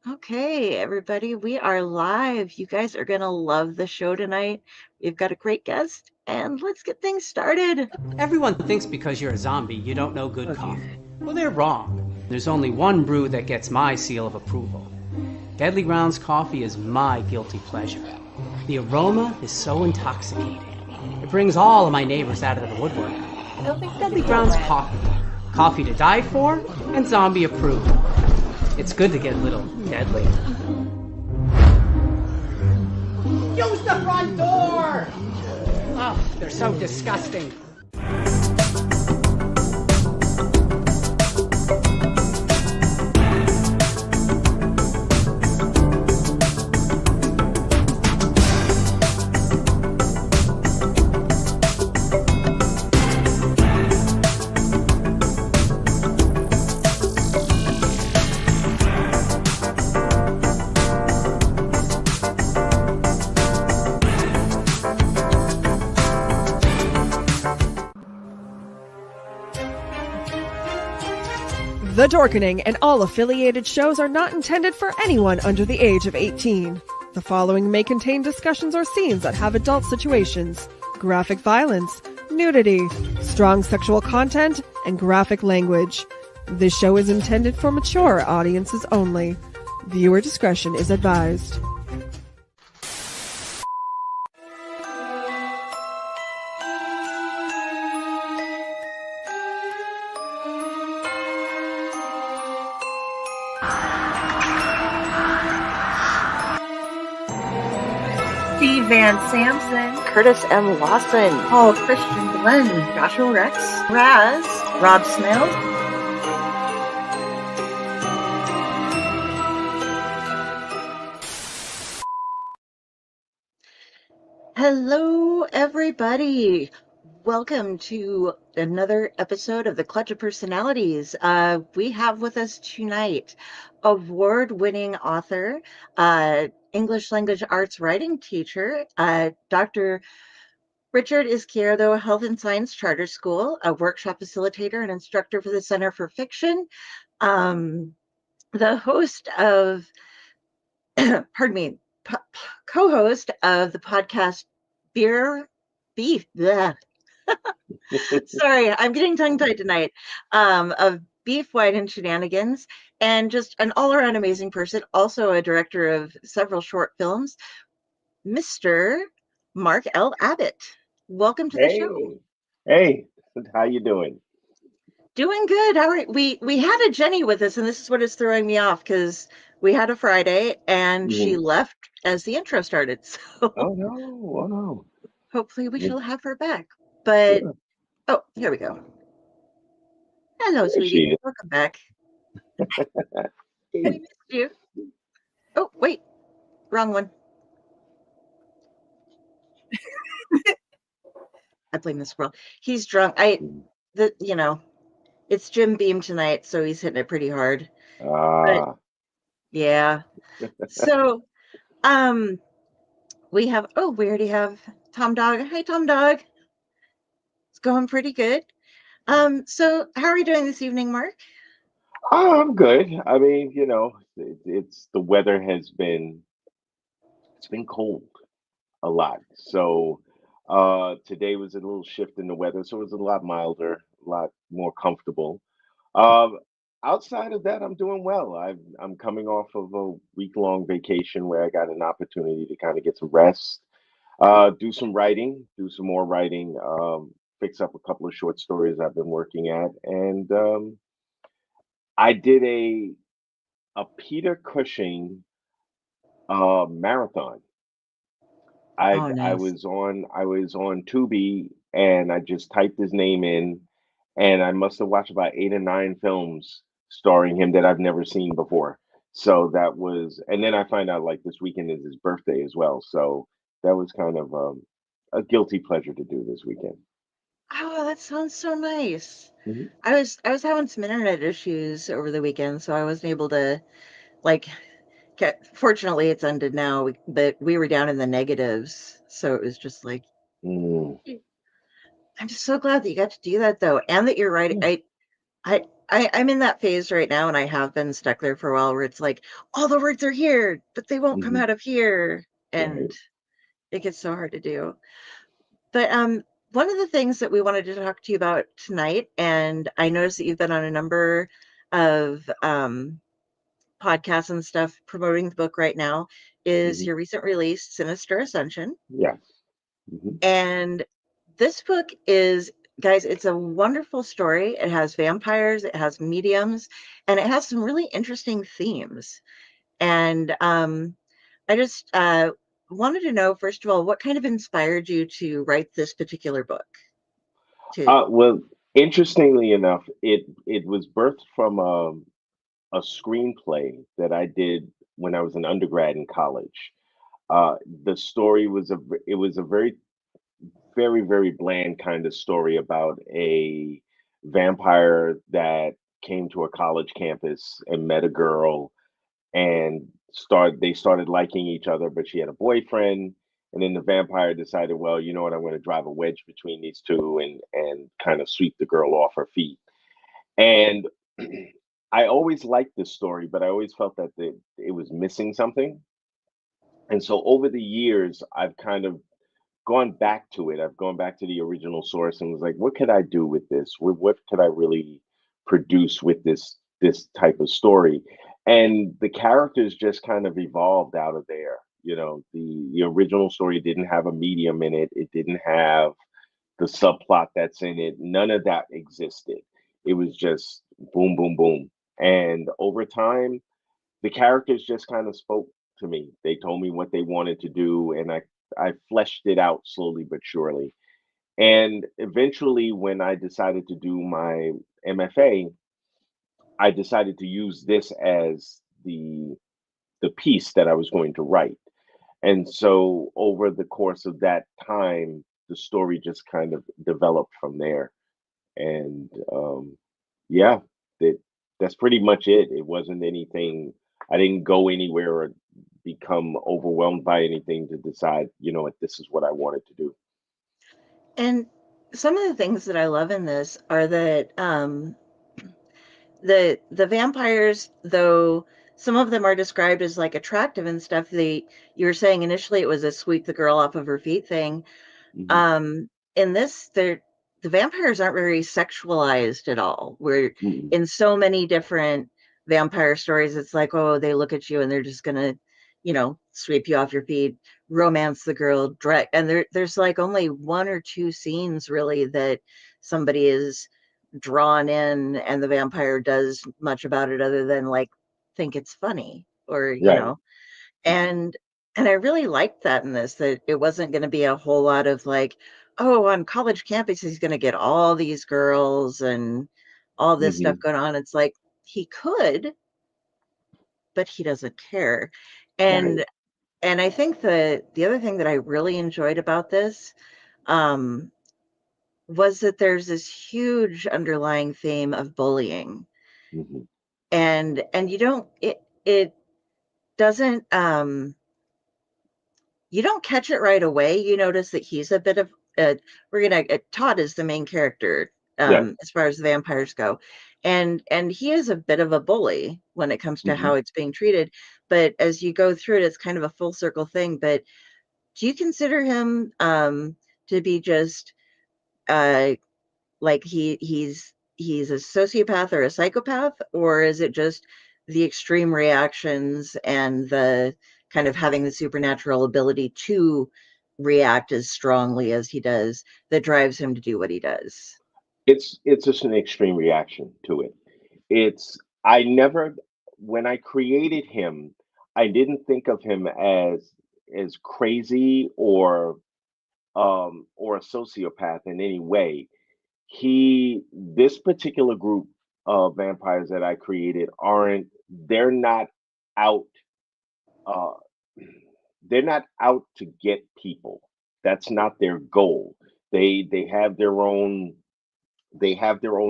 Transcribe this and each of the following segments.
Okay, everybody, we are live. You guys are going to love the show tonight. We've got a great guest, and let's get things started. Everyone thinks because you're a zombie, you don't know good coffee. Well, they're wrong. There's only one brew that gets my seal of approval. Deadly Grounds coffee is my guilty pleasure. The aroma is so intoxicating. It brings all of my neighbors out of the woodwork. Deadly Grounds coffee. Coffee to die for, and zombie approved. It's good to get a little deadly. Use the front door! Oh, they're so disgusting. The Dorkening and all affiliated shows are not intended for anyone under the age of 18. The following may contain discussions or scenes that have adult situations, graphic violence, nudity, strong sexual content, and graphic language. This show is intended for mature audiences only. Viewer discretion is advised. Steve Van Samson, Curtis M. Lawson, Paul Christian Glenn, Joshua Rex, Raz, Rob Smales. Hello, everybody. Welcome to another episode of the Clutch of Personalities. We have with us tonight award-winning author, English language arts writing teacher, Dr. Richard Izquierdo Health and Science Charter School, a workshop facilitator and instructor for the Center for Fiction, the host of, pardon me, co-host of the podcast Beef. Sorry, I'm getting tongue-tied tonight. Of Beef, Wine, and Shenanigans, and just an all-around amazing person. Also a director of several short films, Mr. Marc L Abbot. Welcome to the show. Hey, how you doing? Doing good. How are we had a Jenny with us, and this is what is throwing me off because we had a Friday and she left as the intro started. So Oh no. hopefully we shall have her back. But oh, here we go. Hello, There sweetie. she is. Welcome back. We missed you. Oh, wait. Wrong one. I blame the squirrel. He's drunk. It's Jim Beam tonight, so he's hitting it pretty hard. But yeah. So, we already have Tom Dog. Hi, Tom Dog. It's going pretty good. So how are you doing this evening, Mark? I'm good. I mean, it's the weather it's been cold a lot. So today was a little shift in the weather, so it was a lot milder, a lot more comfortable. Um, Outside of that, I'm doing well. I'm coming off of a week-long vacation where I got an opportunity to kind of get some rest, do some writing, do some more writing, fix up a couple of short stories I've been working at, and I did a Peter Cushing marathon. I Nice. was on Tubi and I just typed his name in, and I must have watched about 8 or 9 films starring him that I've never seen before. So that was, and then I find out like this weekend is his birthday as well. So that was kind of a guilty pleasure to do this weekend. Oh, that sounds so nice. hmm I was having some internet issues over the weekend, so I wasn't able to like fortunately it's ended now, but we were down in the negatives, so it was just like Mm. I'm just so glad that you got to do that though, and that you're writing. Yeah. I I'm in that phase right now, and I have been stuck there for a while where it's like all the words are here, but they won't come Hmm. out of here, and Right. it gets so hard to do. But one of the things that we wanted to talk to you about tonight, and I noticed that you've been on a number of podcasts and stuff promoting the book right now, is Hmm. your recent release, Sinister Ascension. Yes. Hmm. And this book is, guys, it's a wonderful story. It has vampires, it has mediums, and it has some really interesting themes. And I just wanted to know, first of all, what kind of inspired you to write this particular book? To Well, interestingly enough, it was birthed from a screenplay that I did when I was an undergrad in college. The story was it was a very bland kind of story about a vampire that came to a college campus and met a girl and they started liking each other, but she had a boyfriend. And then the vampire decided, well, you know what, I'm going to drive a wedge between these two and kind of sweep the girl off her feet. And I always liked this story, but I always felt that it was missing something. And so over the years, I've kind of gone back to it. I've gone back to the original source and was like, what could I do with this? What could I really produce with this type of story? And the characters just kind of evolved out of there. You know, the original story didn't have a medium in it. It didn't have the subplot that's in it. None of that existed. It was just boom, boom, boom. And over time, the characters just kind of spoke to me. They told me what they wanted to do, and I fleshed it out slowly but surely. And eventually, when I decided to do my MFA, I decided to use this as the piece that I was going to write. And so over the course of that time, the story just kind of developed from there. And yeah, that that's pretty much it. It wasn't anything. I didn't go anywhere or become overwhelmed by anything to decide, you know what, this is what I wanted to do. and some of the things that I love in this are that the vampires, though some of them are described as like attractive and stuff, they you were saying initially it was a sweep the girl off of her feet thing. Hmm. Um, in this, the vampires aren't very sexualized at all. We're Hmm. in so many different vampire stories. It's like, oh, they look at you and they're just gonna, sweep you off your feet, romance the girl, direct. And there's like only one or two scenes really that somebody is drawn in, and the vampire does much about it other than like think it's funny or Right. Hmm. and I really liked that in this, that it wasn't going to be a whole lot of like, oh, on college campus he's going to get all these girls and all this stuff Hmm. going on. It's like he could, but he doesn't care. And Right. I think the other thing that I really enjoyed about this um was that there's this huge underlying theme of bullying. Hmm. And you don't it doesn't you don't catch it right away. You notice that he's a bit of we're gonna Todd is the main character Yes. as far as the vampires go, and he is a bit of a bully when it comes to Hmm. how it's being treated. But as you go through it, it's kind of a full circle thing. But do you consider him to be just uh, like he's a sociopath or a psychopath, or is it just the extreme reactions and the kind of having the supernatural ability to react as strongly as he does that drives him to do what he does? It's just an extreme reaction to it. It's I never when I created him, I didn't think of him as crazy or a sociopath in any way. This particular group of vampires that I created aren't they're not out uh they're not out to get people. That's not their goal. They have their own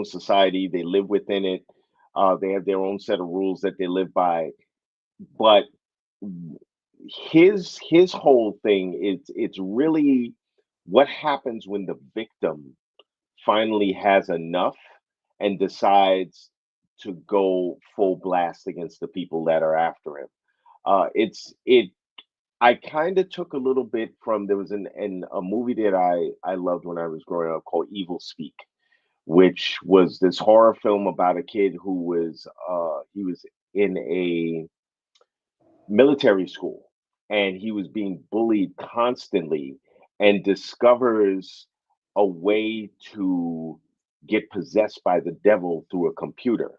society. They live within it. They have their own set of rules that they live by. But his whole thing is it's really what happens when the victim finally has enough and decides to go full blast against the people that are after him. It I kind of took a little bit from there was a movie that I loved when I was growing up called Evil Speak, which was this horror film about a kid who was he was in a military school and he was being bullied constantly and discovers a way to get possessed by the devil through a computer.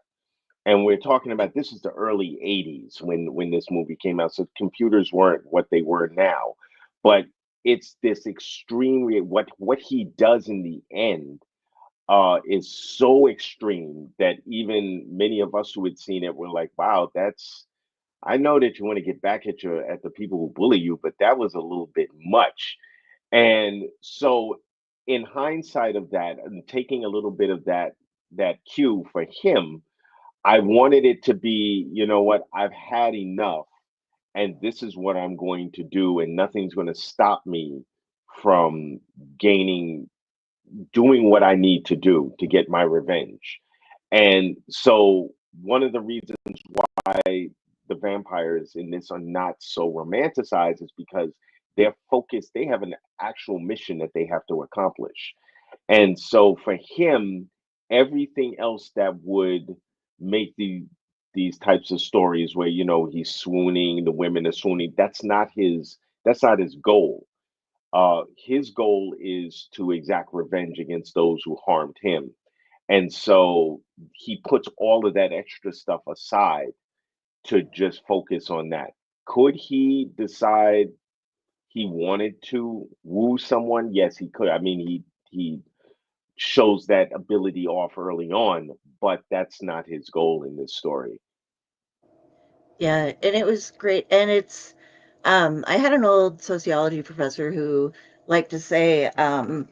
And we're talking about this is the early 80s when this movie came out, so computers weren't what they were now. But it's this extreme what he does in the end is so extreme that even many of us who had seen it were like, wow, that's I know that you want to get back at the people who bully you, but that was a little bit much. And so in hindsight of that and taking a little bit of that cue for him, I wanted it to be, you know what, I've had enough and this is what I'm going to do and nothing's going to stop me from gaining doing what I need to do to get my revenge. And so one of the reasons why the vampires in this are not so romanticized is because they're focused, they have an actual mission that they have to accomplish. And so for him, everything else that would make these types of stories where he's swooning, the women are swooning, that's not his goal. His goal is to exact revenge against those who harmed him. And so he puts all of that extra stuff aside to just focus on that. Could he decide he wanted to woo someone? Yes, he could. I mean, he shows that ability off early on, but that's not his goal in this story. Yeah, and it was great. And I had an old sociology professor who liked to say, and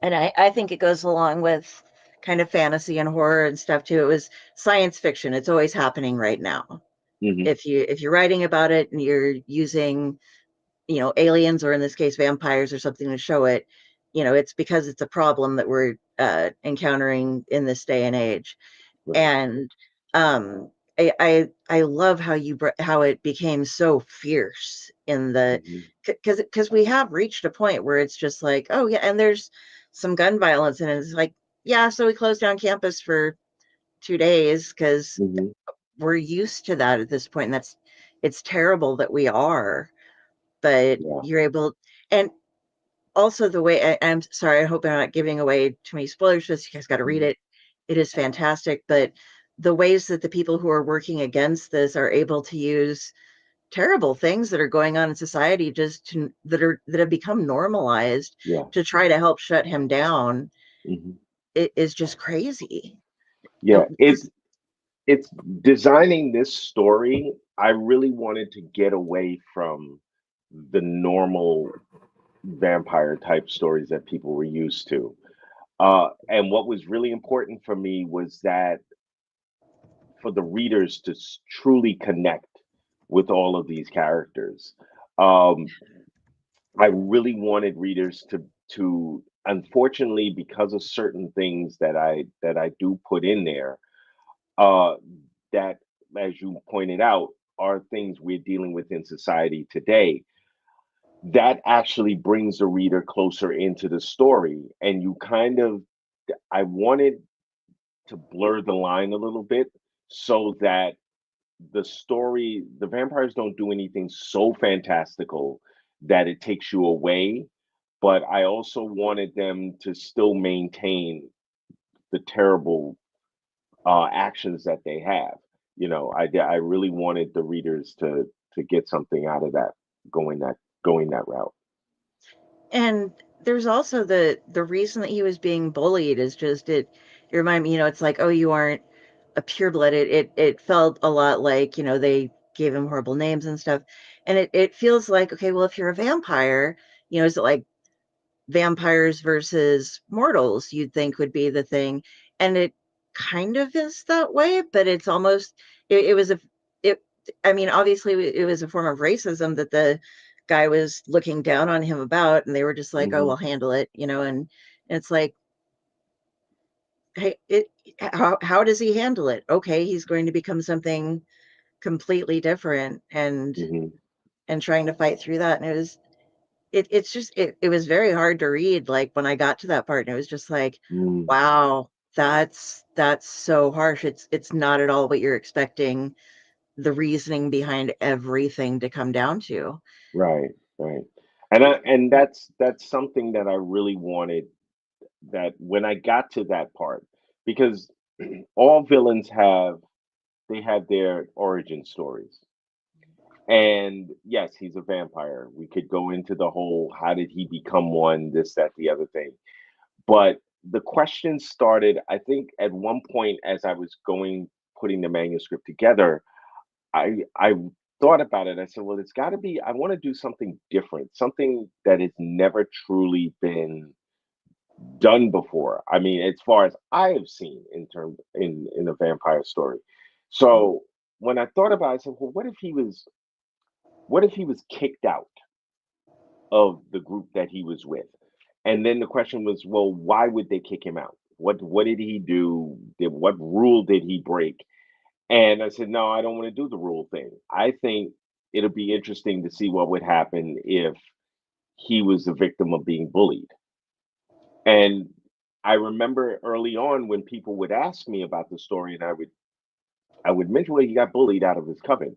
I think it goes along with kind of fantasy and horror and stuff too. It was science fiction. It's always happening right now. Hmm. If you're writing about it and you're using, aliens or in this case vampires or something to show it, it's because it's a problem that we're encountering in this day and age. Right. And I love how it became so fierce in the Hmm. because we have reached a point where it's just like, oh yeah, and there's some gun violence and it's like, yeah, so we closed down campus for 2 days because Hmm. we're used to that at this point, and it's terrible that we are, but Yeah. you're able. And also the way I'm sorry, I hope I'm not giving away too many spoilers for this. You guys got to read Hmm. it. It is fantastic. But the ways that the people who are working against this are able to use terrible things that are going on in society that have become normalized Yeah. to try to help shut him down, Hmm. it is just crazy. Yeah. And It's designing this story. I really wanted to get away from the normal vampire type stories that people were used to. And what was really important for me was that for the readers to truly connect with all of these characters. Um, I really wanted readers to unfortunately because of certain things that I do put in there uh, that as you pointed out are things we're dealing with in society today that actually brings the reader closer into the story and you kind of I wanted to blur the line a little bit so that the vampires don't do anything so fantastical that it takes you away, but I also wanted them to still maintain the terrible actions that they have. I really wanted the readers to get something out of that, going that going that route. and there's also the reason that he was being bullied is just it reminded me, it's like, oh, you aren't a pureblood. It felt a lot like, they gave him horrible names and stuff. And it feels like, okay, well, if you're a vampire, is it like vampires versus mortals you'd think would be the thing? And it kind of is that way, but it's almost it was a it I mean, obviously it was a form of racism that the guy was looking down on him about, and they were just like, oh, Hmm. we'll handle it, and it's like, hey, how does he handle it? Okay, he's going to become something completely different, Hmm. and trying to fight through that. And it's just it was very hard to read, like, when I got to that part, and it was just like, Mm, wow, that's so harsh. It's not at all what you're expecting the reasoning behind everything to come down to. right, right. And that's something that I really wanted, that when I got to that part, because all villains have their origin stories. And yes, he's a vampire. We could go into the whole how did he become one, this, that, the other thing. But the question started, I think, at one point as I was putting the manuscript together, I thought about it. I said, well, it's got to be, I want to do something different, something that has never truly been done before. I mean, as far as I have seen in a vampire story. So when I thought about it, I said, well, what if he was kicked out of the group that he was with? And then the question was, well, why would they kick him out? What did he do? What rule did he break? And I said, no, I don't want to do the rule thing. I think it'll be interesting to see what would happen if he was a victim of being bullied. And I remember early on when people would ask me about the story, and I would mention, well, he got bullied out of his coven.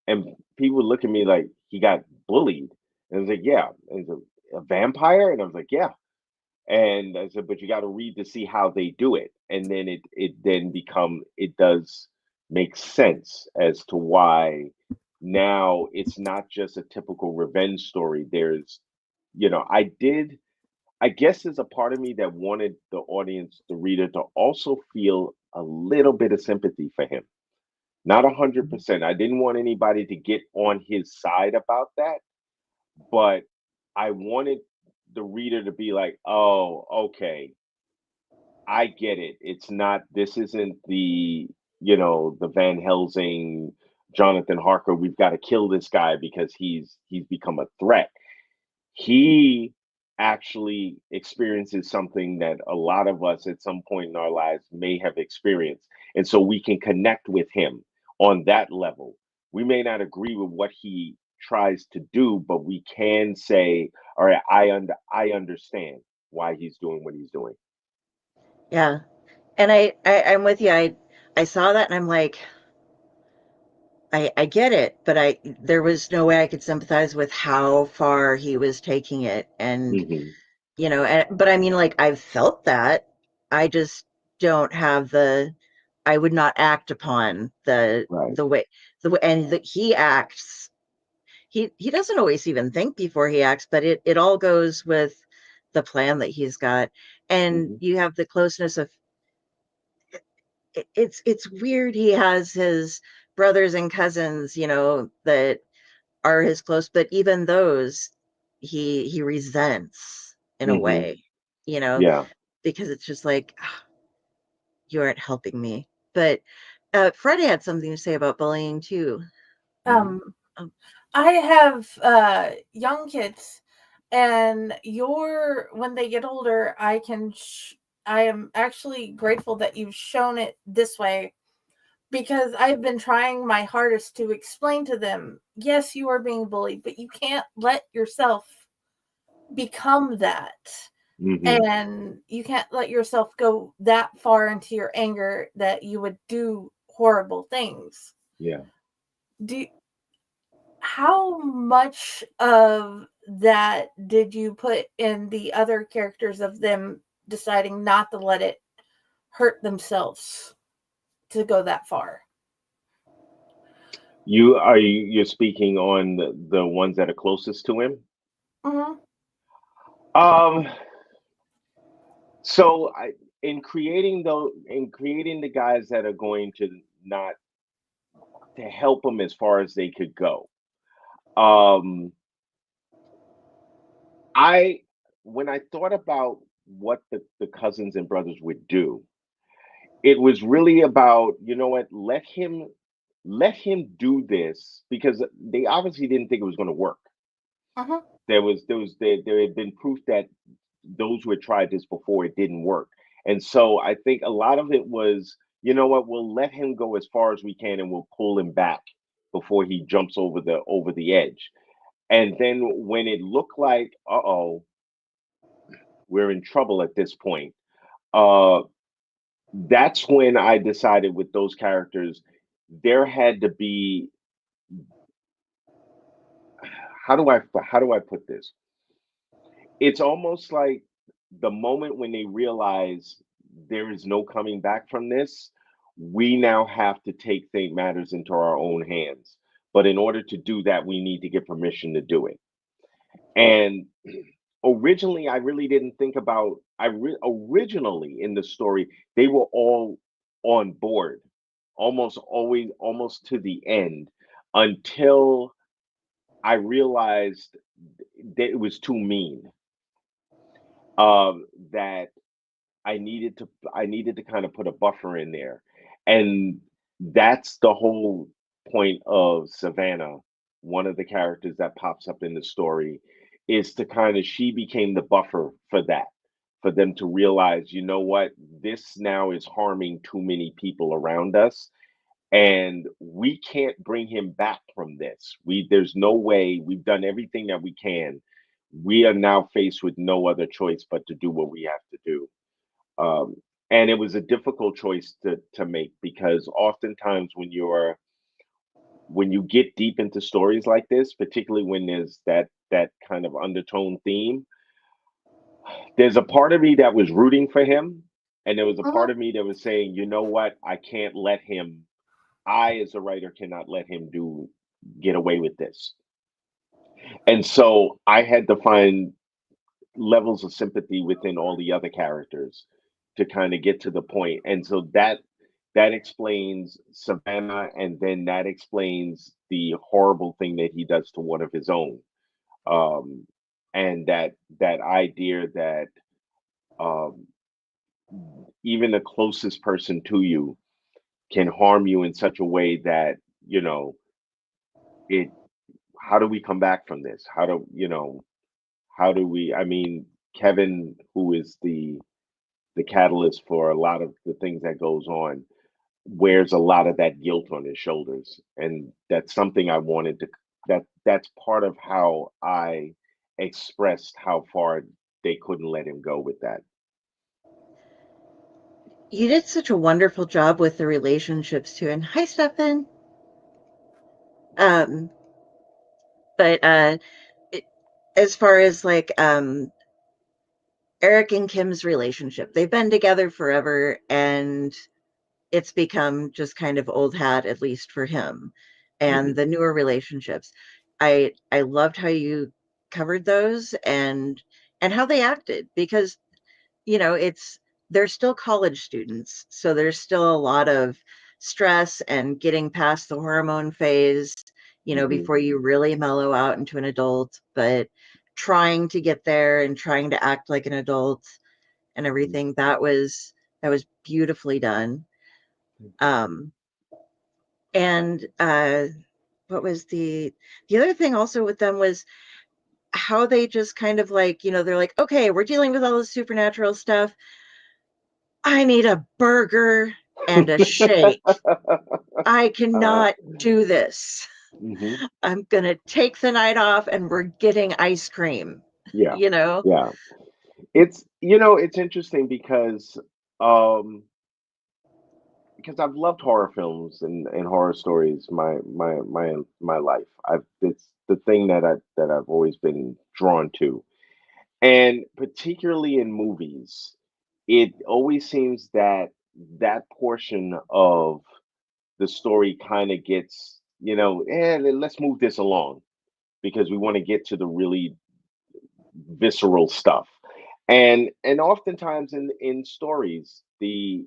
And people would look at me like, he got bullied. And I was like, yeah. And a vampire? And I was like, yeah. And I said, but you got to read to see how they do it. And then it does make sense as to why now it's not just a typical revenge story. I guess there's a part of me that wanted the audience, the reader, to also feel a little bit of sympathy for him. Not 100%. I didn't want anybody to get on his side about that, but I wanted the reader to be like, "Oh, okay, I get it. This isn't the Van Helsing, Jonathan Harker, we've got to kill this guy because he's become a threat." He actually experiences something that a lot of us at some point in our lives may have experienced. And so we can connect with him on that level. We may not agree with what he tries to do, but we can say, all right, I understand why he's doing what he's doing. Yeah. And I'm with you. I saw that and I'm like, I get it, but there was no way I could sympathize with how far he was taking it. And, Hmm. but I mean, like, I've felt that. I just don't have I would not act upon Right. the way, and that he acts. He doesn't always even think before he acts, but it all goes with the plan that he's got. And Hmm. you have the closeness of it's weird. He has his brothers and cousins, that are his close, but even those he resents in a Hmm. way, Yeah. because it's just like, "Ah, you aren't helping me." But Freddie had something to say about bullying too. Hmm. Um, Um, I have young kids, and when they get older, I am actually grateful that you've shown it this way, because I've been trying my hardest to explain to them, yes, you are being bullied, but you can't let yourself become that. Hmm. And you can't let yourself go that far into your anger that you would do horrible things. Yeah. Do How much of that did you put in the other characters of them deciding not to let it hurt themselves to go that far? You're speaking on the ones that are closest to him? Hmm. Um, so in creating the guys that are going to not to help him as far as they could go. Um, I when I thought about what the cousins and brothers would do, it was really about, you know what, let him do this because they obviously didn't think it was going to work. Hmm. There had been proof that those who had tried this before, it didn't work. And so I think a lot of it was, you know what, we'll let him go as far as we can and we'll pull him back before he jumps over the edge. And then when it looked like, uh-oh, we're in trouble at this point, uh that's when I decided with those characters there had to be, how do I put this? It's almost like the moment when they realize there is no coming back from this, we now have to take things matters into our own hands. But in order to do that, we need to get permission to do it. And originally, I really didn't think about. Originally in the story, they were all on board, almost always, almost to the end, until I realized that it was too mean. That I needed to kind of put a buffer in there. And that's the whole point of Savannah, one of the characters that pops up in the story, is to kind of she became the buffer for that, for them to realize, you know what, this now is harming too many people around us and we can't bring him back from this. There's no way. We've done everything that we can. We are now faced with no other choice but to do what we have to do. um, and it was a difficult choice to make because oftentimes when you get deep into stories like this, particularly when there's that kind of undertone theme, there's a part of me that was rooting for him, and there was a part Mhm. of me that was saying, you know what, I can't let him. I, as a writer, cannot let him do get away with this. And so I had to find levels of sympathy within all the other characters to kind of get to the point. And so that explains Savannah, and then that explains the horrible thing that he does to one of his own. Um, and that idea that um, even the closest person to you can harm you in such a way that you know it. How do we come back from this? How do we? I mean, Kevin, who is the catalyst for a lot of the things that goes on, wears a lot of that guilt on his shoulders, and that's something I wanted to. That's part of how I expressed how far they couldn't let him go with that. You did such a wonderful job with the relationships too. And hi, Stefan. Um, but it, as far as like Eric and Kim's relationship, they've been together forever, and it's become just kind of old hat, at least for him. And Hmm. the newer relationships, I loved how you covered those and how they acted because it's they're still college students, so there's still a lot of stress and getting past the hormone phase, Hmm. before you really mellow out into an adult, but trying to get there and trying to act like an adult and everything. That was beautifully done. um and what was the other thing also with them was how they just kind of like, they're like, okay, we're dealing with all this supernatural stuff. I need a burger and a shake. I uh, cannot do this. hmm. I'm going to take the night off and we're getting ice cream, Yeah, you know? yeah. It's interesting because I've loved horror films and horror stories my life. It's the thing that I've always been drawn to. And particularly in movies, it always seems that that portion of the story kind of gets, let's move this along because we want to get to the really visceral stuff. And oftentimes in stories, the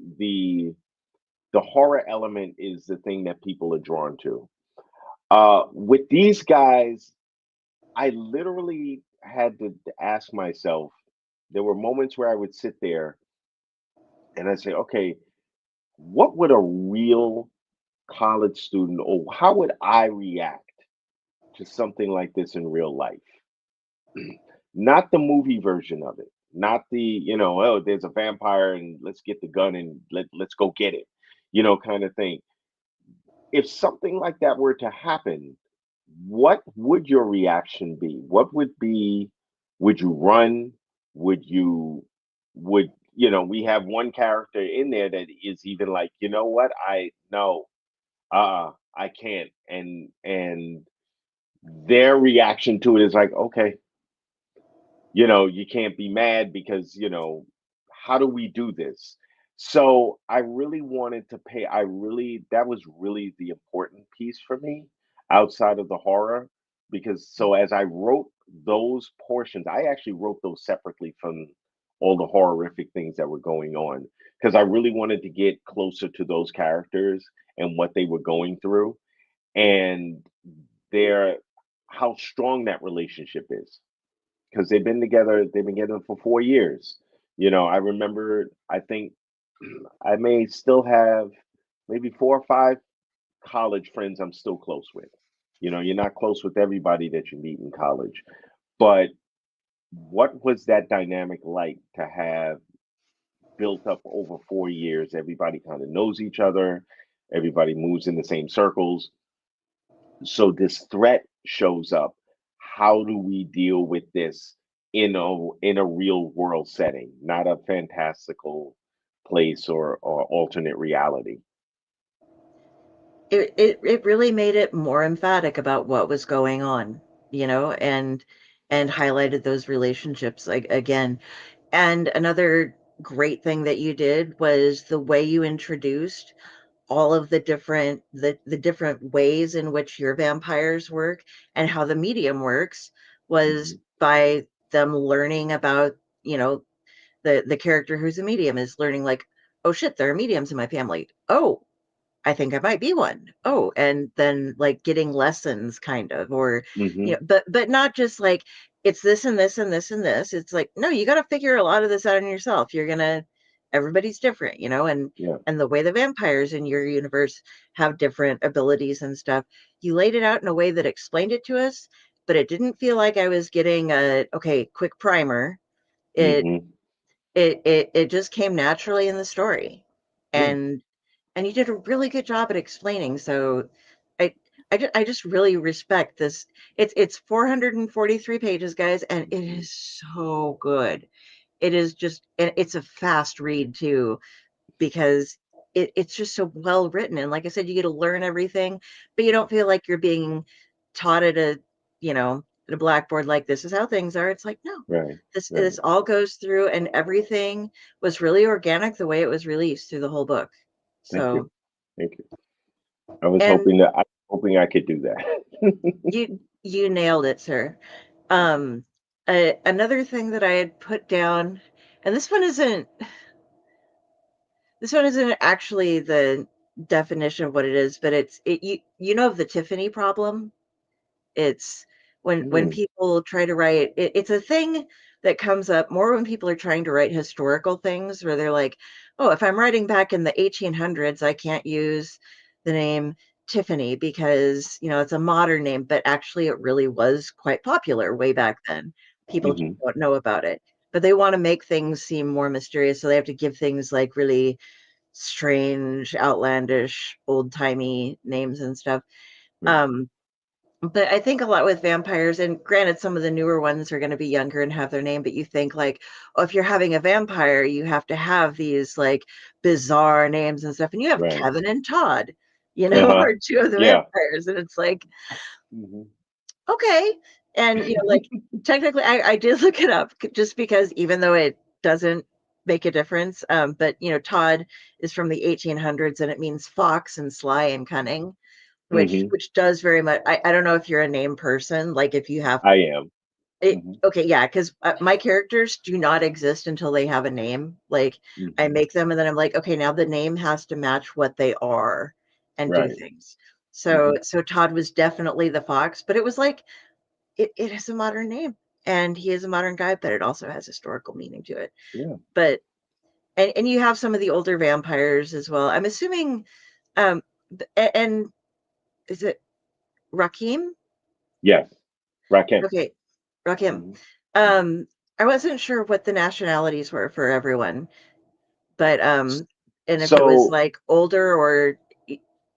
horror element is the thing that people are drawn to. With these guys, I literally had to ask myself, there were moments where I would sit there and I'd say, okay, what would a real college student, or how would I react to something like this in real life? Not the movie version of it, not the, oh, there's a vampire and let's get the gun and let's go get it, kind of thing. If something like that were to happen, what would your reaction be? Would you run? Would you, we have one character in there that is even like, you know what? No, I can't. And their reaction to it is like, okay, you can't be mad because, how do we do this? So I really wanted to that was really the important piece for me outside of the horror, because so as I wrote those portions, I actually wrote those separately from all the horrific things that were going on, because I really wanted to get closer to those characters and what they were going through, and their how strong that relationship is, because they've been together for 4 years. I remember, I think I may still have maybe 4 or 5 college friends I'm still close with. You're not close with everybody that you meet in college, but what was that dynamic like to have built up over 4 years? Everybody kind of knows each other, everybody moves in the same circles. So this threat shows up. How do we deal with this in a real world setting, not a fantastical place or alternate reality? It really made it more emphatic about what was going on, and highlighted those relationships like again. And another great thing that you did was the way you introduced all of the different ways in which your vampires work and how the medium works was Hmm. by them learning about, the character who's a medium is learning like, oh shit, there are mediums in my family. Oh, I think I might be one. Oh, and then like getting lessons kind of, or, Hmm. but not just like it's this and this and this and this. It's like, no, you got to figure a lot of this out on yourself. Everybody's different, Yeah. and the way the vampires in your universe have different abilities and stuff. You laid it out in a way that explained it to us, but it didn't feel like I was getting a okay, quick primer. It Hmm. it just came naturally in the story. Yeah. And you did a really good job at explaining. So I I just really respect this. It's 443 pages, guys, and it Hmm. is so good. It is just, and it's a fast read too, because it's just so well written. And like I said, you get to learn everything, but you don't feel like you're being taught at a blackboard like this is how things are. It's like, no, Right. this Right. all goes through, and everything was really organic the way it was released through the whole book. Thank So, you. Thank you. I was and hoping I could do that. you nailed it, sir. Um, another thing that I had put down, and this one isn't actually the definition of what it is, but you know of the Tiffany problem. It's when Mm, people try to write it's a thing that comes up more when people are trying to write historical things, where they're like, oh, if I'm writing back in the 1800s, I can't use the name Tiffany because it's a modern name, but actually it really was quite popular way back then. People just mhm, don't know about it, but they want to make things seem more mysterious, so they have to give things like really strange, outlandish, old-timey names and stuff. right. um but I think a lot with vampires, and granted, some of the newer ones are going to be younger and have their name, but you think like, oh, if you're having a vampire, you have to have these like bizarre names and stuff. And you have Right. Kevin and Todd, Uh-huh. are two of the Yeah. vampires. And it's like, Mhm. okay. And, like technically, I did look it up just because even though it doesn't make a difference, but, Todd is from the 1800s and it means fox and sly and cunning, which Mhm. which does very much. I don't know if you're a name person, like if you have I am. it. Mhm. Okay, yeah, because my characters do not exist until they have a name. Like I Mhm. make them, and then I'm like, okay, now the name has to match what they are and do Right. things. So Mhm. so Todd was definitely the fox, but it was like it is a modern name, and he is a modern guy, but it also has historical meaning to it. Yeah. But and you have some of the older vampires as well. I'm assuming, um, and is it Rakim? Yes. Rakim. Okay, Rakim. Mhm. Mhm. Um, I wasn't sure what the nationalities were for everyone, but and if it was So like older or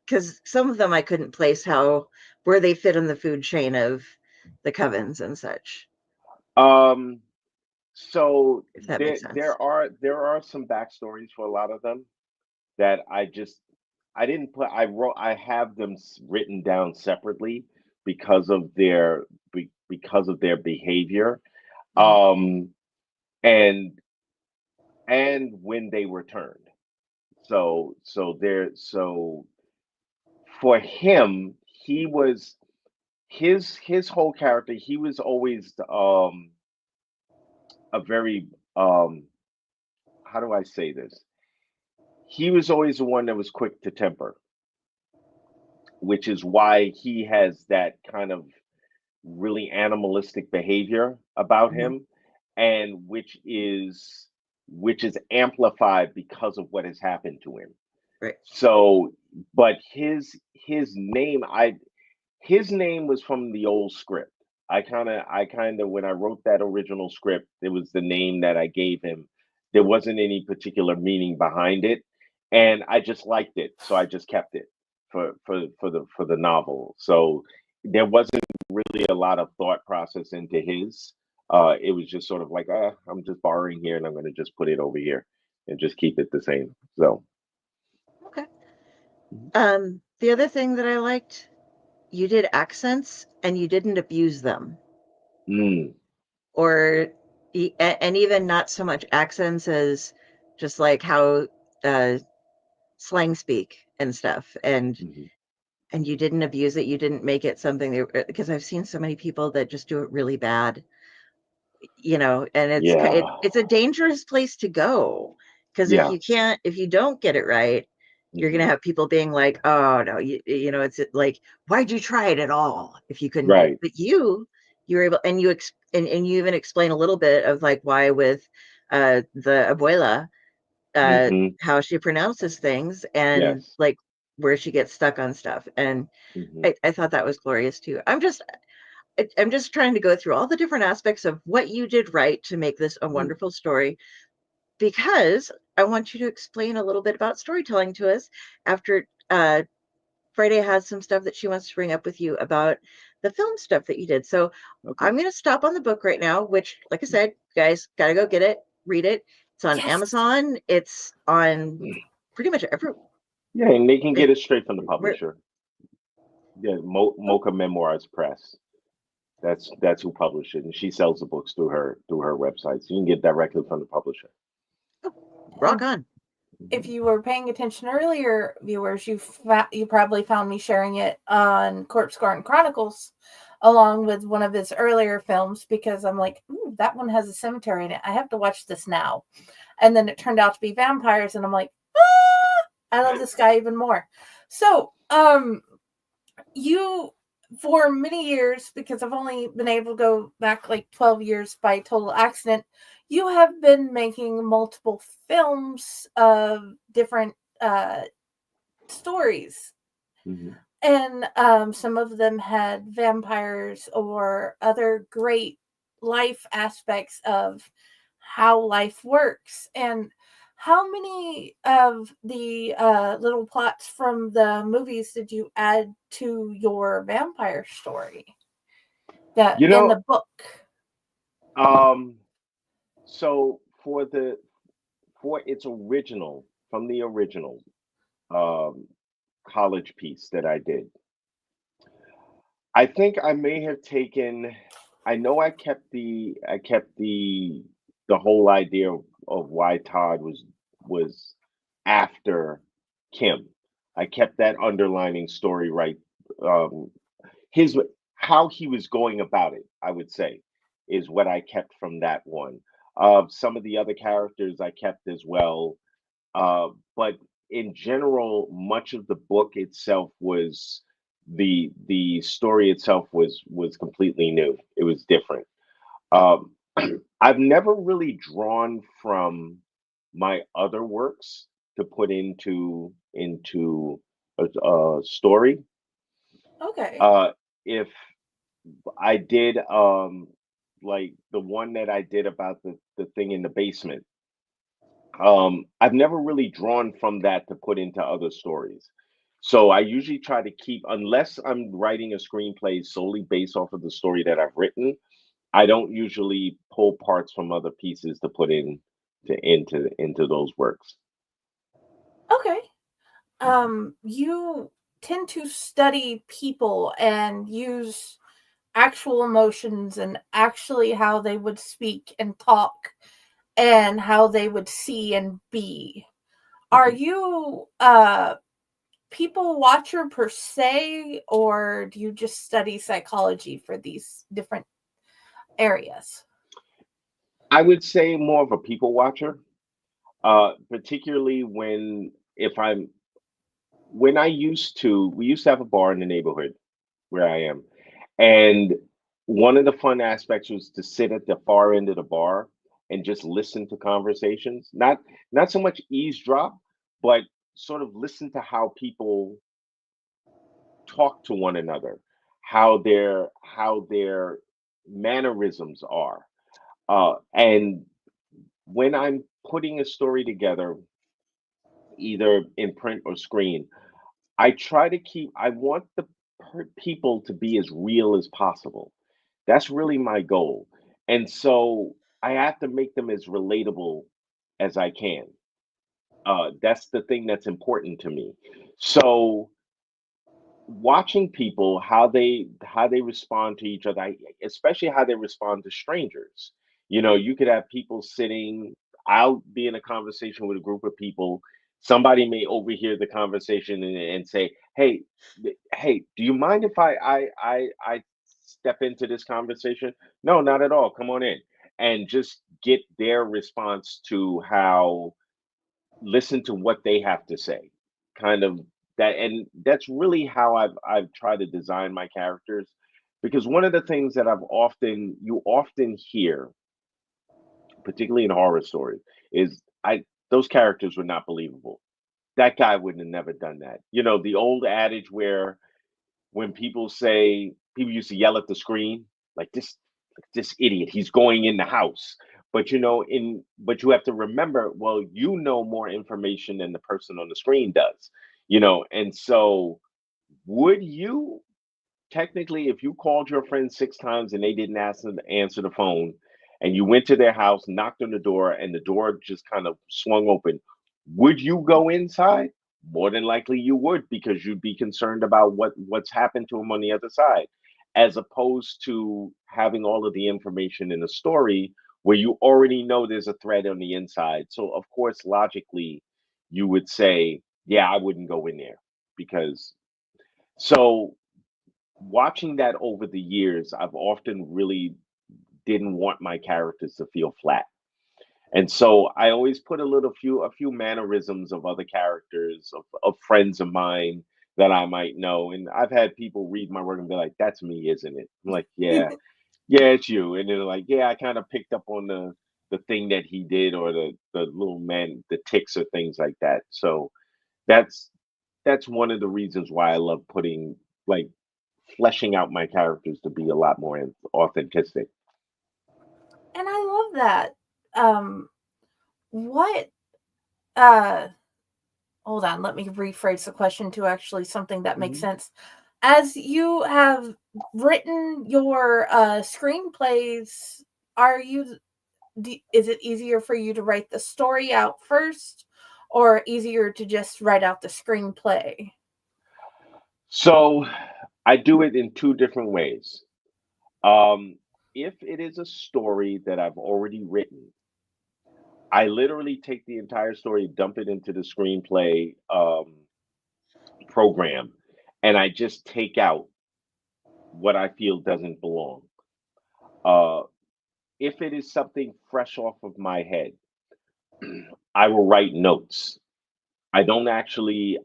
because some of them I couldn't place where they fit in the food chain of the covens and such, um so if that there makes sense. there are some backstories for a lot of them that I didn't put I have them written down separately because of because of their behavior, Mhm. um and when they returned. So for him, he was his whole character, he was always a very how do I say this? He was always the one that was quick to temper, which is why he has that kind of really animalistic behavior about Mhm. him, and which is amplified because of what has happened to him. Right. So, but his name was from the old script. I kind of when I wrote that original script, it was the name that I gave him. There wasn't any particular meaning behind it, and I just liked it, so I just kept it for the novel. So there wasn't really a lot of thought process into his. It was just sort of like, I'm just borrowing here, and I'm going to just put it over here and just keep it the same. So, Okay. mhm. The other thing that I liked, you did accents and you didn't abuse them, Mm, or and even not so much accents as just like how uh, slang speak and stuff, mhm. and you didn't abuse it. You didn't make it something because I've seen so many people that just do it really bad, and Yeah, it's a dangerous place to go because yeah. if you don't get it right, you're gonna Mhm. have people being like, oh no, it's like, why'd you try it at all if you couldn't do it? Right. But you were able, and you even explain a little bit of like why with the abuela, Mhm. how she pronounces things and Yes. like where she gets stuck on stuff, and Mhm. I thought that was glorious too. I'm just trying to go through all the different aspects of what you did right to make this a Mhm. wonderful story, because I want you to explain a little bit about storytelling to us after Friday has some stuff that she wants to bring up with you about the film stuff that you did. So Okay. I'm going to stop on the book right now, which, like I said, guys, got to go get it, read it. It's on Yes. Amazon, it's on pretty much every. Yeah, and they can get it straight from the Where, publisher. Yeah, oh, Mocha Memoirs Press. That's who published it, and she sells the books through her website, so you can get directly from the publisher. oh, rock And on. if Mhm. you were paying attention earlier, viewers, you probably found me sharing it on Corpse Garden Chronicles, along with one of his earlier films, because I'm like, ooh, that one has a cemetery in it. I have to watch this now. And then it turned out to be vampires, and I'm like, I love this guy even more. So, you for many years, because I've only been able to go back like 12 years by total accident, you have been making multiple films of different uh, stories. Mhm. And some of them had vampires or other great life aspects of how life works. And how many of the little plots from the movies did you add to your vampire story that You in know, the book? um, so for its original from the original um college piece that I did, I think I may have taken. I know I kept the whole idea of why Todd was after Kim. I kept that underlining story right. Um, his how he was going about it, I would say, is what I kept from that one. Some of the other characters I kept as well, but in general, much of the book itself was the story itself was completely new. It was different. Um, I've never really drawn from my other works to put into a story. Okay. If I did. like the one that I did about the thing in the basement. I've never really drawn from that to put into other stories. So I usually try to keep, unless I'm writing a screenplay solely based off of the story that I've written, I don't usually pull parts from other pieces to put into those works. Okay. You tend to study people and use actual emotions and actually how they would speak and talk and how they would see and be. Are Mhm. you people watcher per se, or do you just study psychology for these different areas? I would say more of a people watcher, particularly if I'm when I used to we used to have a bar in the neighborhood where I am. And one of the fun aspects was to sit at the far end of the bar and just listen to conversations. Not so much eavesdrop, but sort of listen to how people talk to one another, how their mannerisms are. And when I'm putting a story together, either in print or screen, I want the people to be as real as possible. That's really my goal. And so I have to make them as relatable as I can. That's the thing that's important to me. So watching people how they respond to each other, especially how they respond to strangers. You could have people sitting. I'll be in a conversation with a group of people. Somebody may overhear the conversation and say, "Hey, hey, do you mind if I step into this conversation?" No, not at all. Come on in, and just get their response to how listen to what they have to say, kind of that. And that's really how I've tried to design my characters, because one of the things that you often hear, particularly in horror stories, is I those characters were not believable. That guy wouldn't have never done that. The old adage where when people used to yell at the screen, like this idiot, he's going in the house. But you have to remember, well, you know more information than the person on the screen does. And so would you technically, if you called your friend 6 times and they didn't answer the phone, and you went to their house, knocked on the door, and the door just kind of swung open, would you go inside? More than likely you would, because you'd be concerned about what's happened to him on the other side, as opposed to having all of the information in a story where you already know there's a threat on the inside. So of course, logically, you would say, yeah, I wouldn't go in there because so watching that over the years, I've often really didn't want my characters to feel flat. And so I always put a few mannerisms of other characters, of friends of mine that I might know. And I've had people read my work and be like, "That's me, isn't it?" I'm like, "Yeah, yeah, it's you." And they're like, "Yeah, I kind of picked up on the thing that he did, or the little man, the ticks or things like that." So that's that's one of the reasons why I love putting like fleshing out my characters to be a lot more authentic. And I love that. Um, what uh hold on, let me rephrase the question to actually something that makes Mhm. sense. As you have written your screenplays, are you is it easier for you to write the story out first or easier to just write out the screenplay? So I do it in two different ways. Um, if it is a story that I've already written, I literally take the entire story, dump it into the screenplay program, and I just take out what I feel doesn't belong. Uh, if it is something fresh off of my head, I will write notes. I actually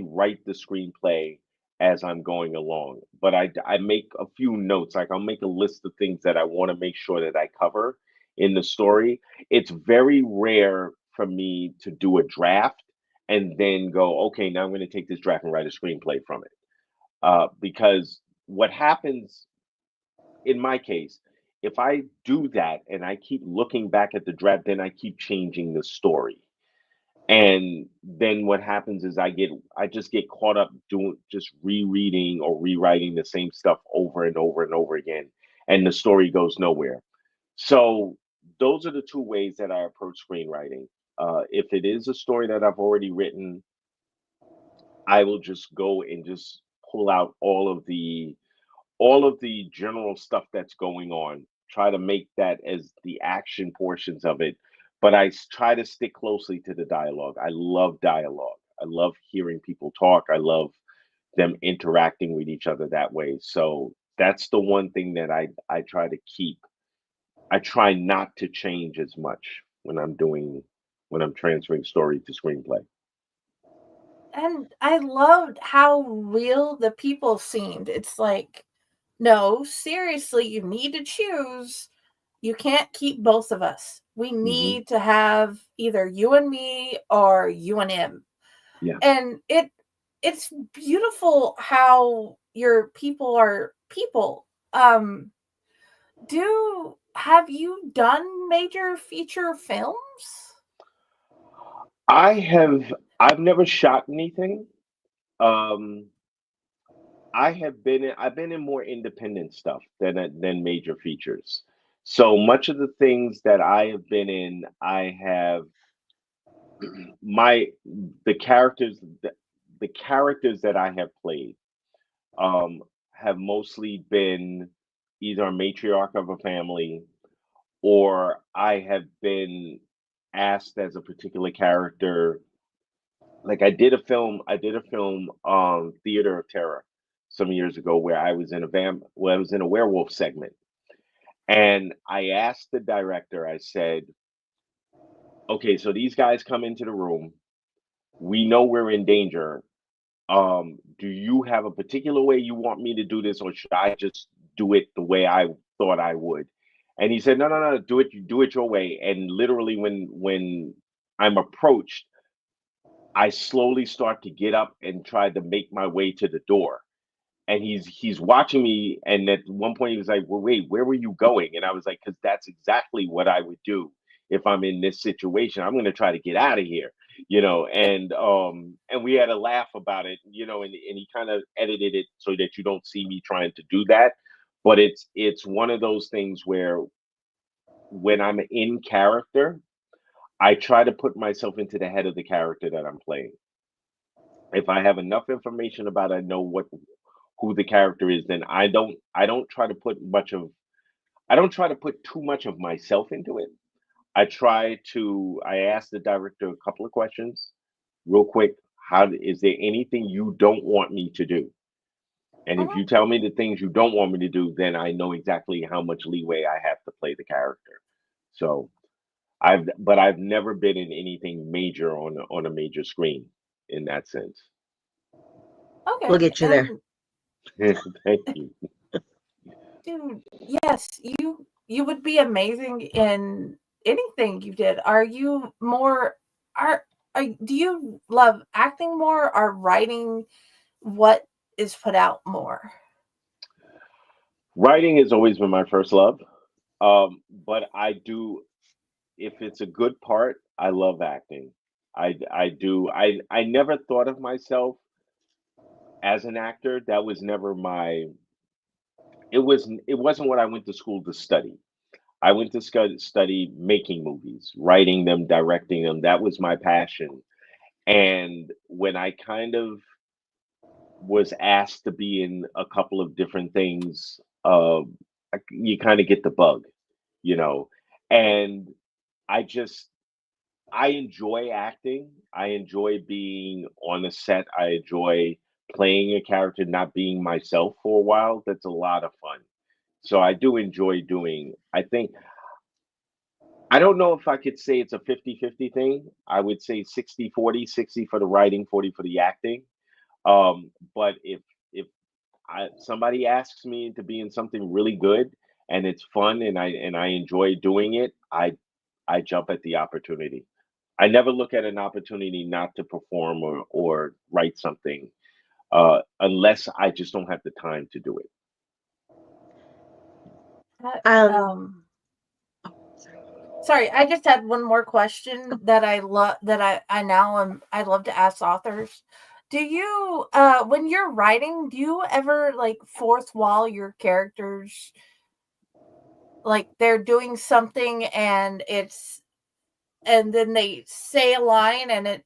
write the screenplay as I'm going along, but I make a few notes. Like I'll make a list of things that I want to make sure that I cover in the story. It's very rare for me to do a draft and then go, okay, now I'm going to take this draft and write a screenplay from it. Because what happens in my case if I do that and I keep looking back at the draft, then I keep changing the story. And then what happens is I just get caught up doing just rereading or rewriting the same stuff over and over and over again, and the story goes nowhere. So those are the two ways that I approach screenwriting. If it is a story that I've already written, I will just go and just pull out all of the general stuff that's going on, try to make that as the action portions of it, but try to stick closely to the dialogue. I love dialogue. I love hearing people talk. I love them interacting with each other that way. So that's the one thing that I try to keep. I try not to change as much when I'm transferring story to screenplay. And I loved how real the people seemed. It's like, no, seriously, you need to choose. You can't keep both of us. We Hmm. need to have either you and me or you and him. Yeah. And it's beautiful how your people are people. Do have you done major feature films? I have I've never shot anything. Um I've been in more independent stuff than major features. So much of the things that I have been in, I have my the characters the characters that I have played have mostly been either a matriarch of a family, or I have been asked as a particular character. Like I did a film, Theater of Terror, some years ago, where I was in a werewolf segment, and I asked the director. I said, "Okay, so these guys come into the room. We know we're in danger. Do you have a particular way you want me to do this, or should I just do it the way I thought I would?" And he said, "No, no, no, do it your way." And literally, when I'm approached, I slowly start to get up and try to make my way to the door. And he's watching me, and at one point he was like, "Well, wait, where were you going?" And I was like, "Because that's exactly what I would do if I'm in this situation. I'm going to try to get out of here, you know." And we had a laugh about it, you know, and he kind of edited it so that you don't see me trying to do that. But it's one of those things where when I'm in character, I try to put myself into the head of the character that I'm playing. If I have enough information about, I know what who the character is, then I don't try to put I don't try to put too much of myself into it. I ask the director a couple of questions real quick. Is there anything you don't want me to do? And if Mhm. you tell me the things you don't want me to do, then I know exactly how much leeway I have to play the character. So I've never been in anything major on a major screen in that sense. We'll Okay. get you there. And Thank you. dude, yes, you would be amazing in anything you did. Are you more are do you love acting more or writing what is put out more? Writing has always been my first love. But I do, if it's a good part, I love acting. I do. I never thought of myself as an actor. That was never my. It wasn't what I went to school to study. I went to study making movies, writing them, directing them. That was my passion. And when I kind of was asked to be in a couple of different things, you kind of get the bug, you know. And I just I enjoy acting. I enjoy being on a set. I enjoy playing a character, not being myself for a while. That's a lot of fun. So I do enjoy doing. I don't know if I could say it's a 50-50 thing. I would say 60-40, 60 for the writing, 40 for the acting. But if somebody asks me to be in something really good and it's fun and I enjoy doing it, I jump at the opportunity. I never look at an opportunity not to perform or write something unless I just don't have the time to do it. Um, Sorry, I just had one more question that I love that I love to ask authors. Do you when you're writing, do you ever like fourth wall your characters, like they're doing something and then they say a line and it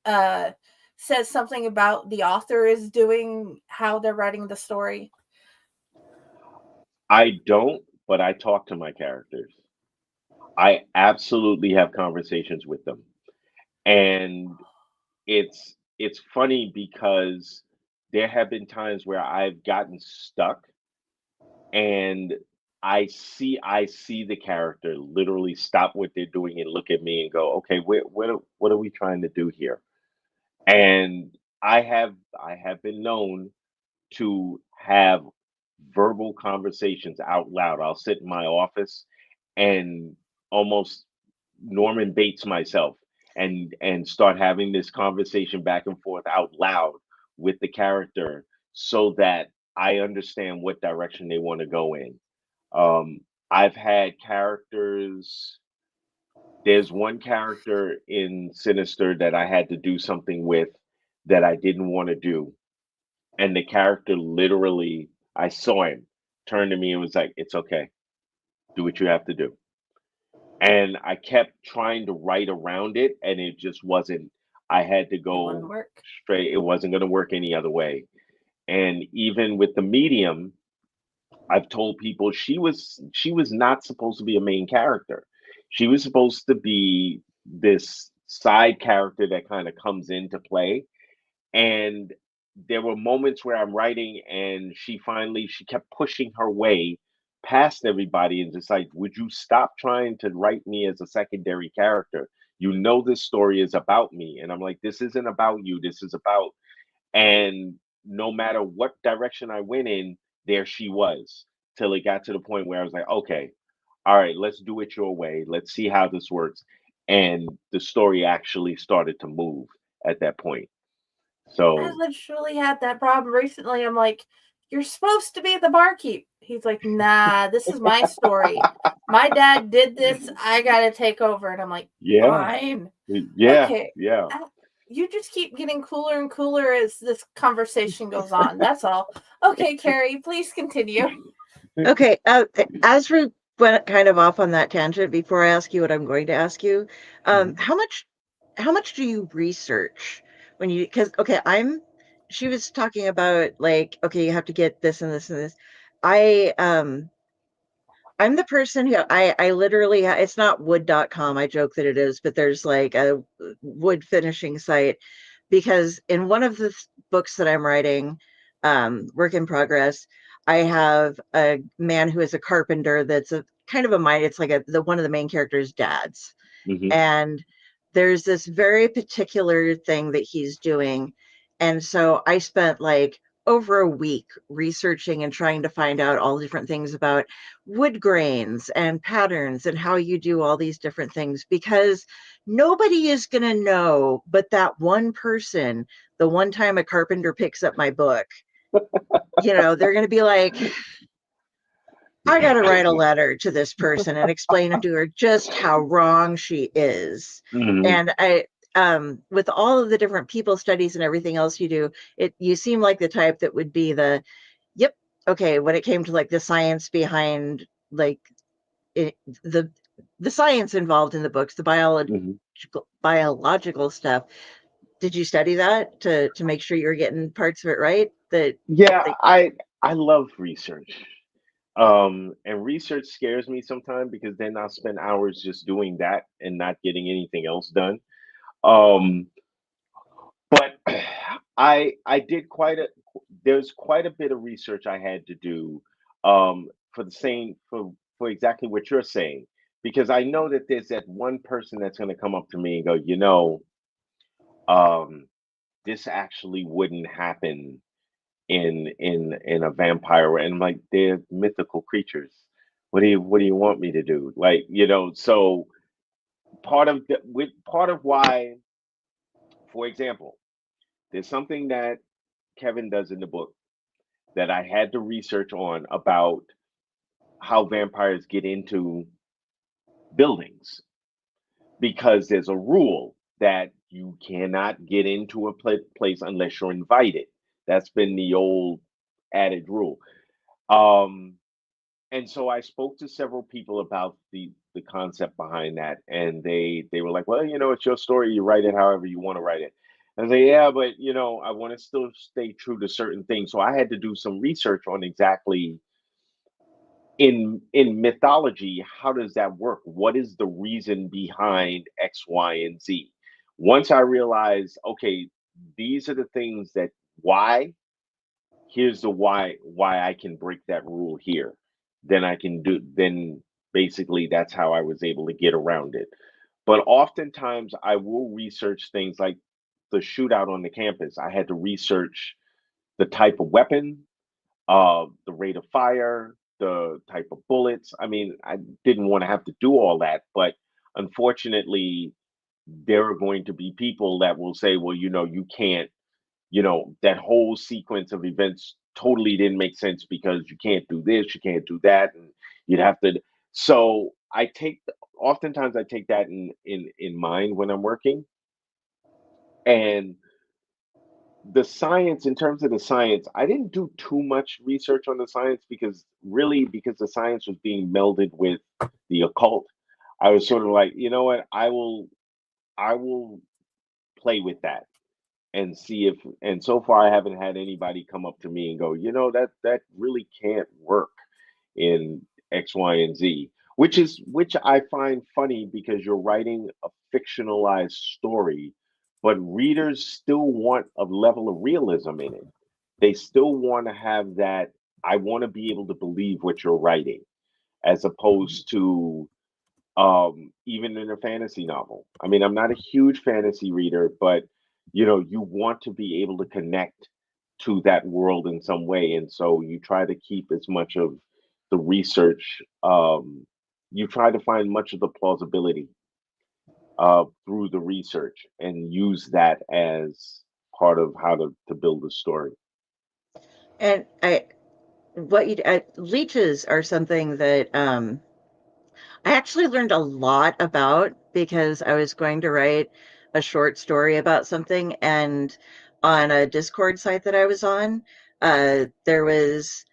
uh says something about the author is doing how they're writing the story? I don't, but I talk to my characters. I absolutely have conversations with them. And it's funny because there have been times where I've gotten stuck and I see the character literally stop what they're doing and look at me and go, okay, what are we trying to do here? And I have been known to have verbal conversations out loud. I'll sit in my office and almost Norman Bates myself and start having this conversation back and forth out loud with the character so that I understand what direction they want to go in. Um, I've had characters. There's one character in Sinister that I had to do something with that I didn't want to do, and the character literally, I saw him turn to me and was like, "It's okay. Do what you have to do." And I kept trying to write around it, and it just wasn't. I had to It wouldn't go work. straight. It wasn't going to work any other way. And even with the medium, I've told people she was not supposed to be a main character. She was supposed to be this side character that kind of comes into play. And there were moments where I'm writing and she kept pushing her way past everybody and just like, would you stop trying to write me as a secondary character? You know this story is about me. And I'm like, this isn't about you. This is about, and no matter what direction I went in, there she was. Till it got to the point where I was like, okay, all right, let's do it your way. Let's see how this works. And the story actually started to move at that point. I So literally had that problem recently. I'm like, "You're supposed to be the barkeep." He's like, "Nah, this is my story. My dad did this. I gotta take over." And I'm like, yeah, "Fine, yeah, okay." yeah. Uh, You just keep getting cooler and cooler as this conversation goes on. That's all. Okay, Carrie, please continue. okay, as we went kind of off on that tangent, before I ask you what I'm going to ask you, Mhm, how much do you research when you? Because okay, she was talking about like okay, you have to get this and this and this. I I'm the person who I literally it's not wood.com. I joke that it is, but there's like a wood finishing site because in one of the books that I'm writing, work in progress, I have a man who is a carpenter that's a kind of a mind. It's like the one of the main characters' dads, mhm, and there's this very particular thing that he's doing. And so I spent like over a week researching and trying to find out all the different things about wood grains and patterns and how you do all these different things because nobody is going to know but that one person the one time a carpenter picks up my book. They're going to be like, I got to write a letter to this person and explain to her just how wrong she is. mhm, And with all of the different people studies and everything else you do, you seem like the type that would be yep, okay, when it came to like the science behind like it, the science involved in the books, the mhm. biological stuff. Did you study that to make sure you're getting parts of it right? That Yeah, like, I love research. And research scares me sometimes because then I'll spend hours just doing that and not getting anything else done. Um, but I did there's quite a bit of research I had to do for the same for exactly what you're saying because I know that there's that one person that's going to come up to me and go, um, this actually wouldn't happen in a vampire, and I'm like, they're mythical creatures. What do you want me to do? Like, so part of why, for example, there's something that Kevin does in the book that I had to research on about how vampires get into buildings, because there's a rule that you cannot get into a place unless you're invited. That's been the old added rule. Um, and so I spoke to several people about the concept behind that, and they were like, "Well, it's your story. You write it however you want to write it." And I say, "Yeah, but I want to still stay true to certain things." So I had to do some research on exactly in mythology, how does that work? What is the reason behind X, Y, and Z? Once I realized, okay, these are the things that why, here's the why I can break that rule here. Then I can do then basically that's how I was able to get around it. But oftentimes I will research things like the shootout on the campus. I had to research the type of weapon, the rate of fire, the type of bullets. I mean, I didn't want to have to do all that, but unfortunately, there are going to be people that will say, well, you can't, that whole sequence of events totally didn't make sense because you can't do this, you can't do that, and you'd have to. So oftentimes I take that in mind when I'm working, and the science, in terms of the science, I didn't do too much research on the science because the science was being melded with the occult. I was sort of like, you know what, I will play with that and see if, and so far I haven't had anybody come up to me and go, that really can't work in X, Y, and Z, which I find funny because you're writing a fictionalized story, but readers still want a level of realism in it. They still want to have that. I want to be able to believe what you're writing, as opposed to even in a fantasy novel. I mean, I'm not a huge fantasy reader, but you want to be able to connect to that world in some way, and so you try to keep as much of the research. You try to find much of the plausibility through the research and use that as part of how to build a story. And leeches are something that I actually learned a lot about because I was going to write a short story about something, and on a Discord site that I was on, there was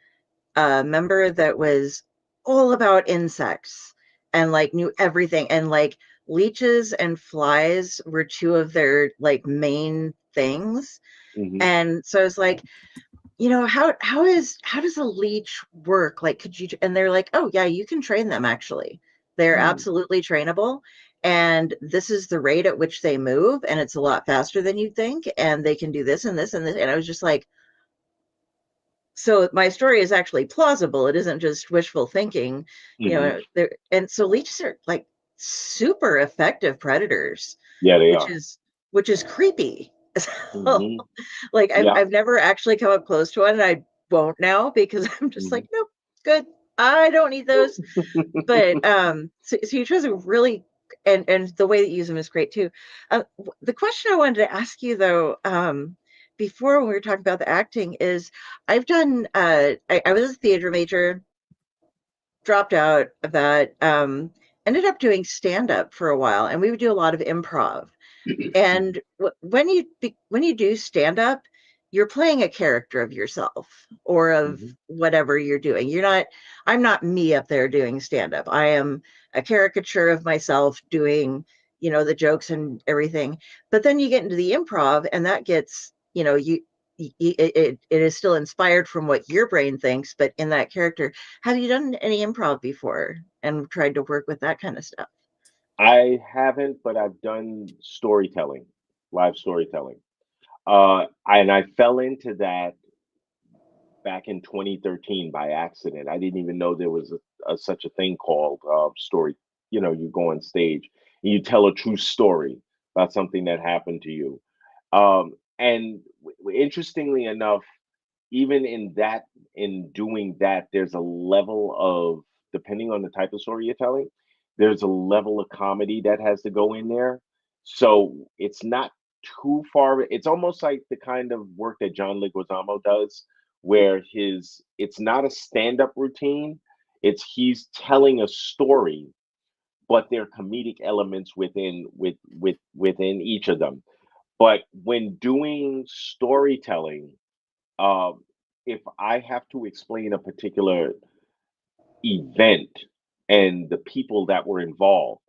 a member that was all about insects and like knew everything, and like leeches and flies were two of their like main things. Hmm. And so I was like, how does a leech work? Like, could you? And they're like, oh yeah, you can train them. Actually, they're Mm. absolutely trainable, and this is the rate at which they move, and it's a lot faster than you'd think, and they can do this and this and this. And I was just like, so my story is actually plausible. It isn't just wishful thinking, Hmm. and so leeches are like super effective predators, Yeah, they which are. is creepy. So, Hmm. like Yeah. I've never actually come up close to one, and I won't now because I'm just Hmm. like, nope, good. I don't need those. But so you chose a really, and the way that you use them is great too. The question I wanted to ask you though, before when we were talking about the acting is, I've done. I was a theater major, dropped out of that, ended up doing stand up for a while, and we would do a lot of improv. And when you do stand up, you're playing a character of yourself or of Hmm. whatever you're doing. I'm not me up there doing stand up. I am a caricature of myself doing, the jokes and everything. But then you get into the improv, and that gets, it is still inspired from what your brain thinks, but in that character. Have you done any improv before and tried to work with that kind of stuff? I haven't, but I've done storytelling, live storytelling. And I fell into that back in 2013 by accident. I didn't even know there was such a thing called story. You go on stage and you tell a true story about something that happened to you. And interestingly enough, even in doing that, there's a level of, depending on the type of story you're telling, there's a level of comedy that has to go in there. So it's not too far. It's almost like the kind of work that John Leguizamo does, where it's not a stand-up routine. It's he's telling a story, but there are comedic elements within each of them. But when doing storytelling, um, if I have to explain a particular event and the people that were involved,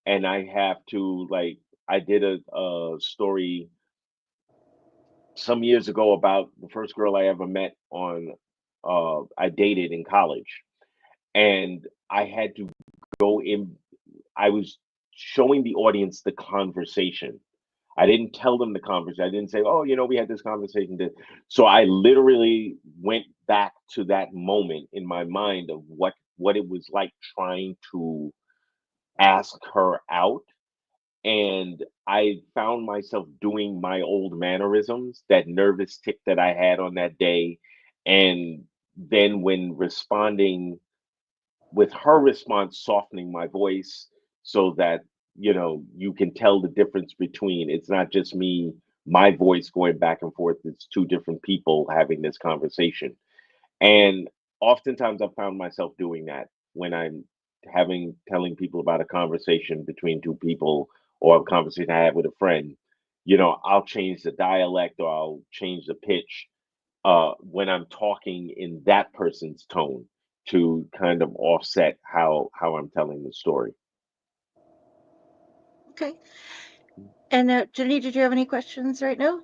and I have to like, I did a story some years ago about the first girl I ever met on I dated in college, and I had to go in. I was showing the audience the conversation. I didn't tell them the conversation. I didn't say, "Oh, we had this conversation." So I literally went back to that moment in my mind of what it was like trying to ask her out, and I found myself doing my old mannerisms, that nervous tick that I had on that day, and then when responding with her response, softening my voice so that you can tell the difference between, it's not just me, my voice going back and forth, it's two different people having this conversation. And oftentimes I found myself doing that when I'm telling people about a conversation between two people, or a conversation I had with a friend. I'll change the dialect, or I'll change the pitch when I'm talking in that person's tone, to kind of offset how I'm telling the story. Okay. And Jenny, did you have any questions right now?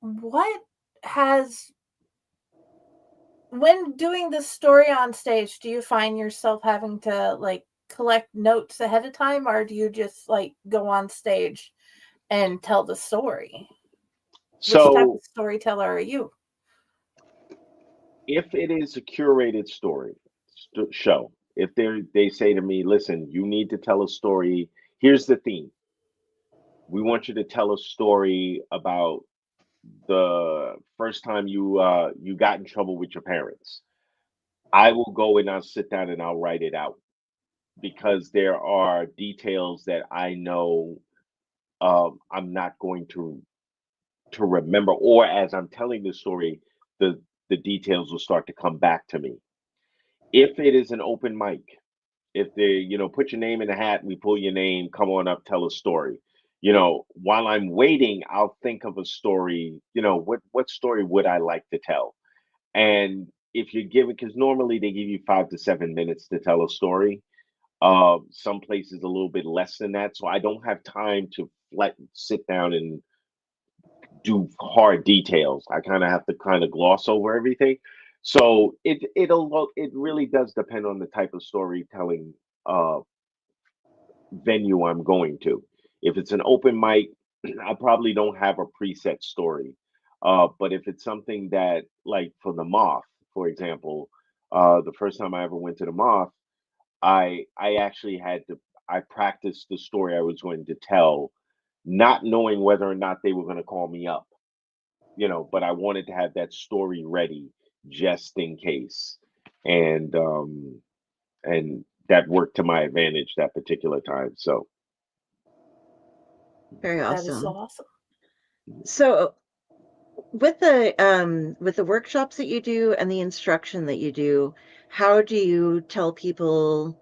What has when doing this story on stage, do you find yourself having to like collect notes ahead of time, or do you just like go on stage and tell the story? Which type So of storyteller are you? if it is a curated story show, if they say to me, listen, you need to tell a story, here's the theme, we want you to tell a story about the first time you got in trouble with your parents. I will go and I'll sit down and I'll write it out, because there are details that I know I'm not going to remember, or as I'm telling the story, the details will start to come back to me. If it is an open mic, if they, put your name in the hat, we pull your name, come on up, tell a story. While I'm waiting, I'll think of a story. What story would I like to tell? And if you give it, because normally they give you 5 to 7 minutes to tell a story. Some places a little bit less than that, so I don't have time to sit down and do hard details. I kind of have to kind of gloss over everything. So it really does depend on the type of storytelling venue I'm going to. If it's an open mic, I probably don't have a preset story. But if it's something that, like for the Moth, for example, the first time I ever went to the Moth, I actually had to I practiced the story I was going to tell, not knowing whether or not they were going to call me up, but I wanted to have that story ready just in case. And that worked to my advantage that particular time. So Very That is so awesome. awesome. So with the workshops that you do and the instruction that you do, how do you tell people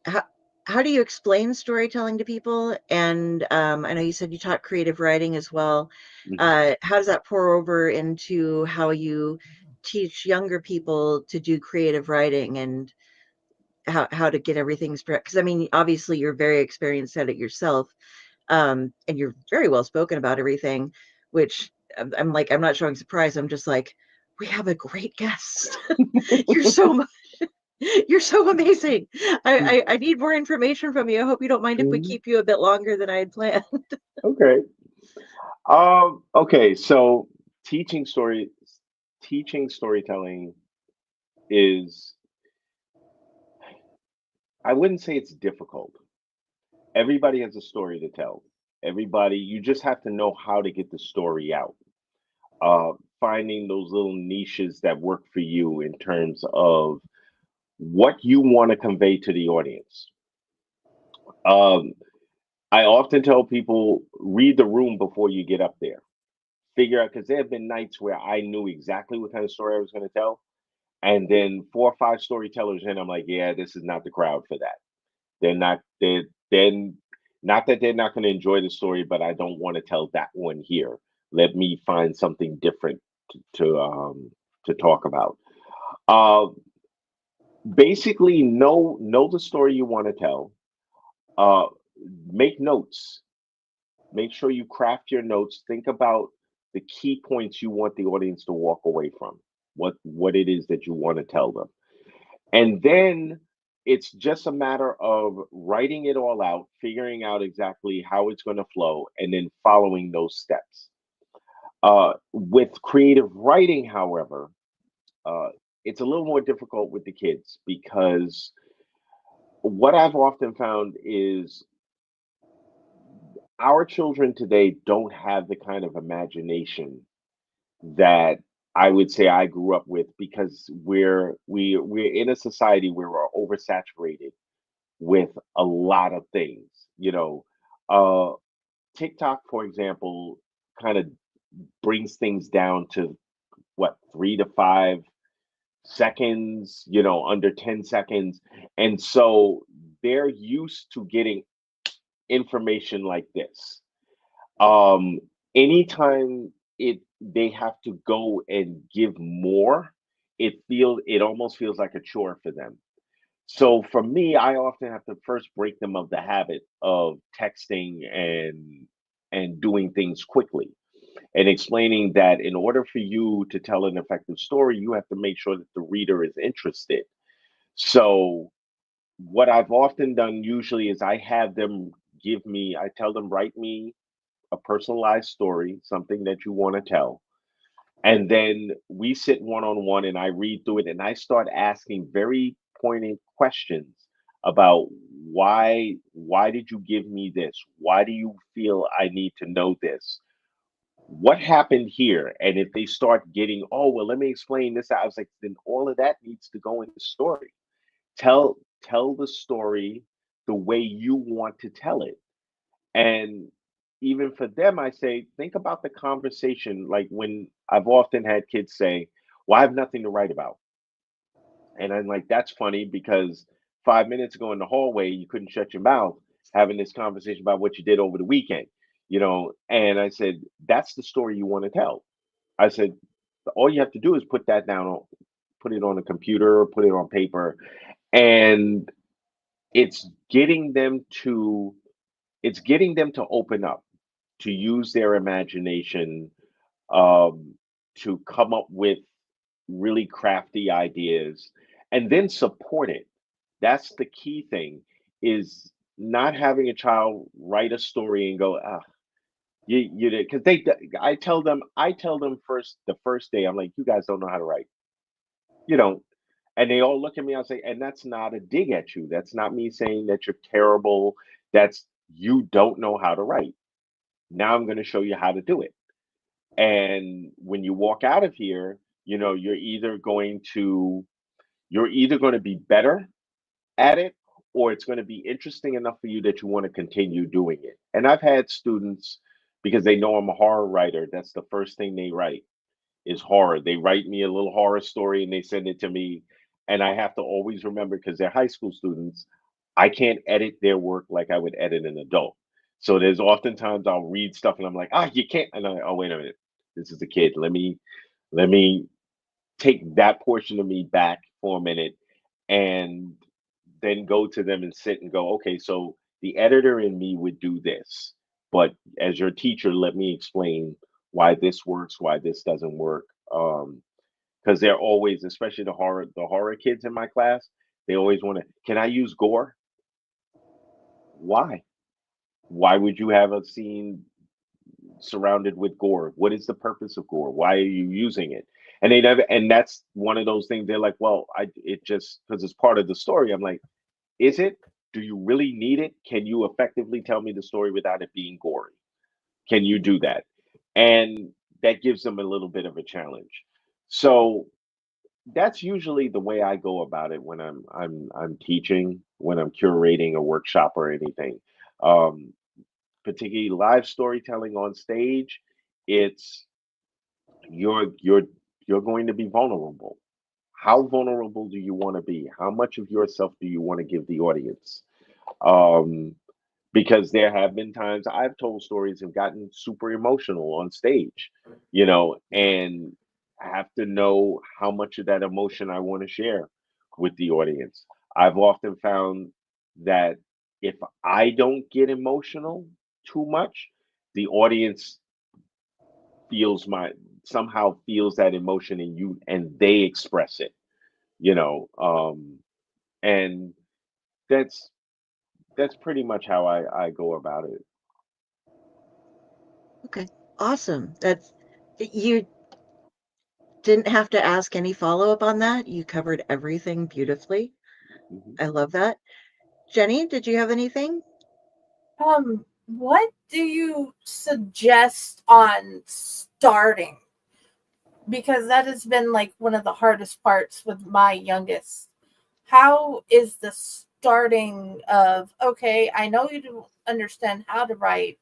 how how do you explain storytelling to people? And I know you said you taught creative writing as well. mhm. How does that pour over into how you teach younger people to do creative writing, and how to get everything spread? Because I mean, obviously, you're very experienced at it yourself, and you're very well spoken about everything, which I'm like, I'm not showing surprise. I'm just like, we have a great guest. You're so you're so amazing. I need more information from you. I hope you don't mind if we Mhm. keep you a bit longer than I had planned. Okay. Okay. So teaching story, teaching storytelling is, I wouldn't say it's difficult. Everybody has a story to tell. Everybody, you just have to know how to get the story out. Finding those little niches that work for you in terms of what you want to convey to the audience. Um, I often tell people, read the room before you get up there. Figure out, because there have been nights where I knew exactly what kind of story I was going to tell, And then 4 or 5 storytellers in, I'm like, yeah, this is not the crowd for that. They're not. They're then not that they're not going to enjoy the story, but I don't want to tell that one here. Let me find something different to talk about. Uh, Basically, know the story you want to tell. Uh, Make notes. Make sure you craft your notes. Think about the key points you want the audience to walk away from. What it is that you want to tell them. And then it's just a matter of writing it all out, figuring out exactly how it's going to flow, and then following those steps. With creative writing, however, uh, it's a little more difficult with the kids because what I've often found is our children today don't have the kind of imagination that I would say I grew up with because we're in a society where we're oversaturated with a lot of things. You know, uh, TikTok, for example, kind of brings things down to what 3 to 5 seconds, under 10 seconds. And so they're used to getting information like this. Um, Anytime they have to go and give more, it almost feels like a chore for them. So for me, I often have to first break them of the habit of texting and doing things quickly and explaining that in order for you to tell an effective story, you have to make sure that the reader is interested. So what I've often done usually is I tell them, write me a personalized story, something that you want to tell. And then we sit one on one and I read through it and I start asking very pointed questions about why did you give me this? Why do you feel I need to know this? What happened here? And if they start getting, oh well, let me explain this. I was like, then all of that needs to go in the story. Tell the story the way you want to tell it. And even for them, I say, think about the conversation. Like when I've often had kids say, well, I have nothing to write about. And I'm like, that's funny because 5 minutes ago in the hallway, you couldn't shut your mouth having this conversation about what you did over the weekend. And I said, that's the story you want to tell. I said, all you have to do is put that down, put it on a computer or put it on paper. And it's getting them to it's getting them to open up, to use their imagination, um, to come up with really crafty ideas, and then support it. That's the key thing, is not having a child write a story and go, ah, you did, because I tell them first the first day, I'm like, you guys don't know how to write. You don't. And they all look at me, I'll say, and that's not a dig at you. That's not me saying that you're terrible. That's you don't know how to write. Now I'm going to show you how to do it. And when you walk out of here, you're either going to be better at it, or it's going to be interesting enough for you that you want to continue doing it. And I've had students, because they know I'm a horror writer, that's the first thing they write is horror. They write me a little horror story and they send it to me. And I have to always remember, because they're high school students, I can't edit their work like I would edit an adult. So there's oftentimes I'll read stuff and I'm like, you can't. And oh, wait a minute. This is a kid. Let me take that portion of me back for a minute and then go to them and sit and go, okay, so the editor in me would do this. But as your teacher, let me explain why this works, why this doesn't work. Because they're always, especially the horror kids in my class, they always want to, can I use gore? Why? Why would you have a scene surrounded with gore? What is the purpose of gore? Why are you using it? And they never, and that's one of those things they're like, well, it just, because it's part of the story. I'm like, is it? Do you really need it? Can you effectively tell me the story without it being gory? Can you do that? And that gives them a little bit of a challenge. So that's usually the way I go about it when I'm teaching, when I'm curating a workshop or anything. Um, Particularly live storytelling on stage, it's you're you're you're going to be vulnerable. How vulnerable do you want to be? How much of yourself do you want to give the audience? Um, because there have been times I've told stories and gotten super emotional on stage, and I have to know how much of that emotion I want to share with the audience. I've often found that if I don't get emotional too much, the audience feels my somehow feels that emotion in you and they express it, you know. And that's that's pretty much how I go about it. Okay, awesome. You didn't have to ask any follow-up on that. You covered everything beautifully. Mhm. I love that. Jenny, did you have anything? What do you suggest on starting? Because that has been like one of the hardest parts with my youngest. How is the starting of, okay, I know you don't understand how to write.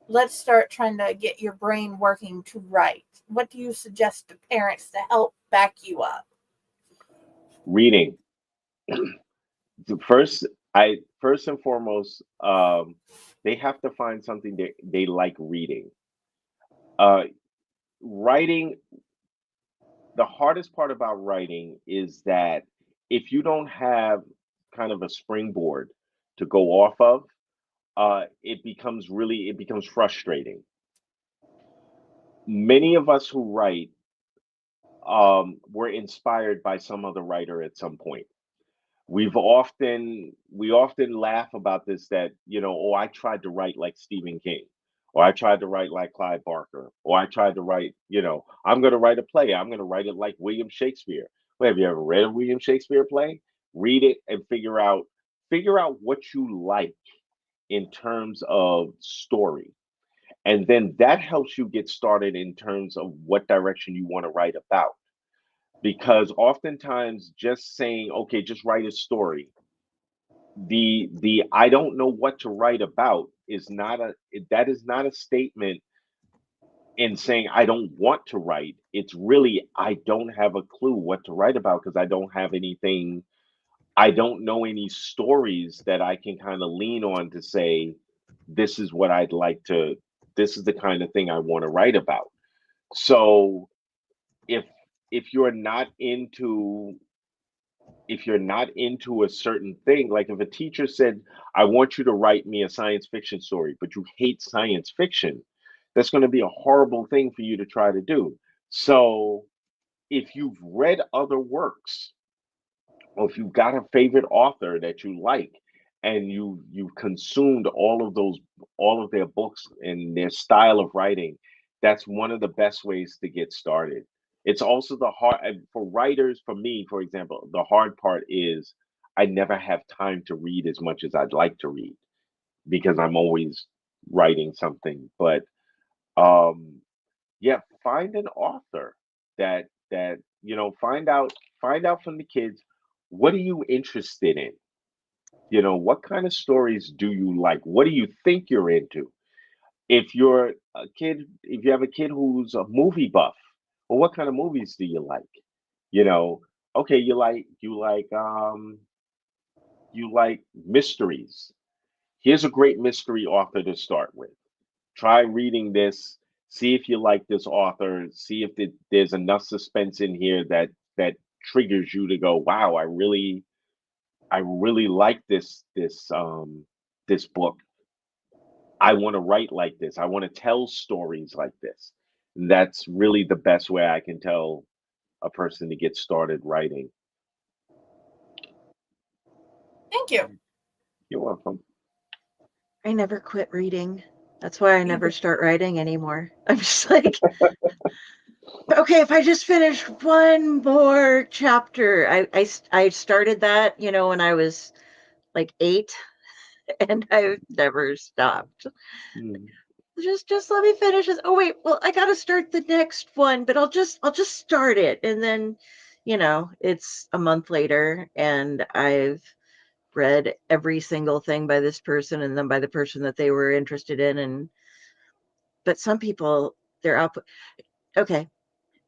Let's start trying to get your brain working to write. What do you suggest to parents to help back you up? Reading. The first and foremost, they have to find something they like reading. Uh, Writing, the hardest part about writing is that if you don't have kind of a springboard to go off of, it becomes frustrating. Many of us who write were inspired by some other writer at some point. We often laugh about this, that, oh, I tried to write like Stephen King, or I tried to write like Clive Barker, or I tried to write, I'm going to write a play, I'm going to write it like William Shakespeare. Well, have you ever read a William Shakespeare play? Read it and figure out what you like in terms of story, and then that helps you get started in terms of what direction you want to write about. Because oftentimes just saying, okay, just write a story, the I don't know what to write about is not a that is not a statement in saying I don't want to write. It's really I don't have a clue what to write about because I don't have anything. I don't know any stories that I can kind of lean on to say this is what I'd like to. This is the kind of thing I want to write about. So if if you're not into if you're not into a certain thing, like if a teacher said, I want you to write me a science fiction story, but you hate science fiction, that's going to be a horrible thing for you to try to do. So if you've read other works, or if you've got a favorite author that you like, and you've consumed all of their books and their style of writing, that's one of the best ways to get started. It's also the hard for writers. For me, for example, the hard part is I never have time to read as much as I'd like to read because I'm always writing something. But um yeah, find an author that find out from the kids, what are you interested in? What kind of stories do you like? What do you think you're into? If you have a kid who's a movie buff, well, what kind of movies do you like? You know, okay, you like mysteries. Here's a great mystery author to start with. Try reading this, see if you like this author, see if there's enough suspense in here that triggers you to go, wow, I really like this book. I want to write like this. I want to tell stories like this. And that's really the best way I can tell a person to get started writing. Thank you. You're welcome. I never quit reading. That's why I never start writing anymore. I'm just like, okay, if I just finish one more chapter, I started that, when I was like 8, and I've never stopped. Mm. Just let me finish this. Oh wait, well I gotta start the next one, but I'll just start it, and then, it's a month later, and I've read every single thing by this person, and then by the person that they were interested in, and but some people, their output. Okay,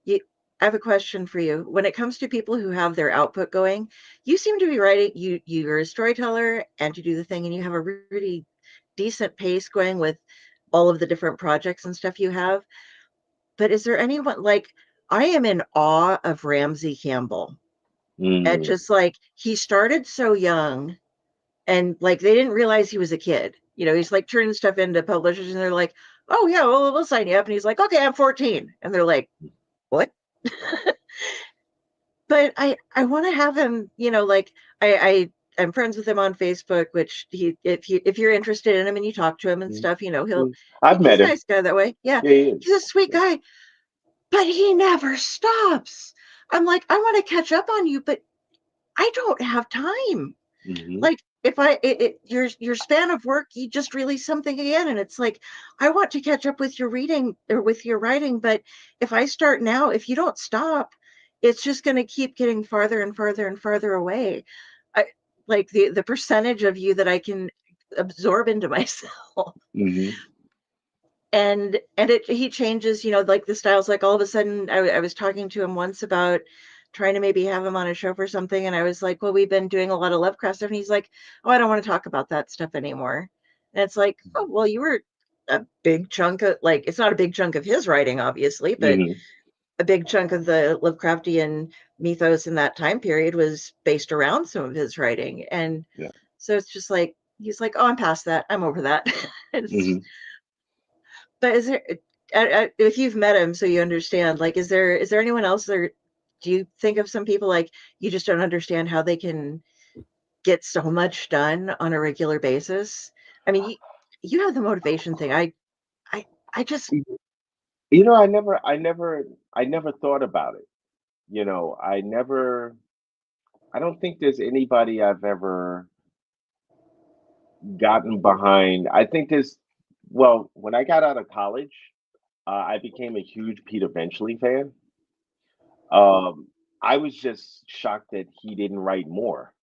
you, I have a question for you. When it comes to people who have their output going, you seem to be writing. You're a storyteller, and you do the thing, and you have a really decent pace going with all of the different projects and stuff you have. But is there anyone like I am in awe of Ramsey Campbell? At Mm, just like he started so young, and like they didn't realize he was a kid. He's like turning stuff into publishers, and they're like, "Oh yeah, well we'll sign you up." And he's like, "Okay, I'm 14," and they're like, "What?" But I want to have him. Like I'm friends with him on Facebook, which if you're interested in him and you talk to him and mm, stuff, mm. I've he's met a him. nice guy that way. Yeah, Yeah, he is. he's a sweet guy, but he never stops. I'm like, I want to catch up on you, but I don't have time. Hmm. Like if your span of work, you just release something again, and it's like I want to catch up with your reading or with your writing, but if I start now, if you don't stop, it's just going to keep getting farther and farther and farther away. I like the percentage of you that I can absorb into myself. Hmm. And he changes, like the styles. Like all of a sudden I was talking to him once about trying to maybe have him on a show for something, and I was like, well, we've been doing a lot of Lovecraft stuff, and he's like, oh, I don't want to talk about that stuff anymore. And it's like, oh well, you were a big chunk of, like, it's not a big chunk of his writing obviously, but Hmm. a big chunk of the Lovecraftian mythos in that time period was based around some of his writing. And Yeah. so it's just like he's like, oh, I'm past that, I'm over that. It's Hmm. But is there, if you've met him, so you understand, like, is there anyone else there? Do you think of some people like you just don't understand how they can get so much done on a regular basis? I mean, you have the motivation thing. I, I just, I never thought about it. I don't think there's anybody I've ever gotten behind. I think well, when I got out of college, I became a huge Peter Benchley fan. Um, I was just shocked that he didn't write more,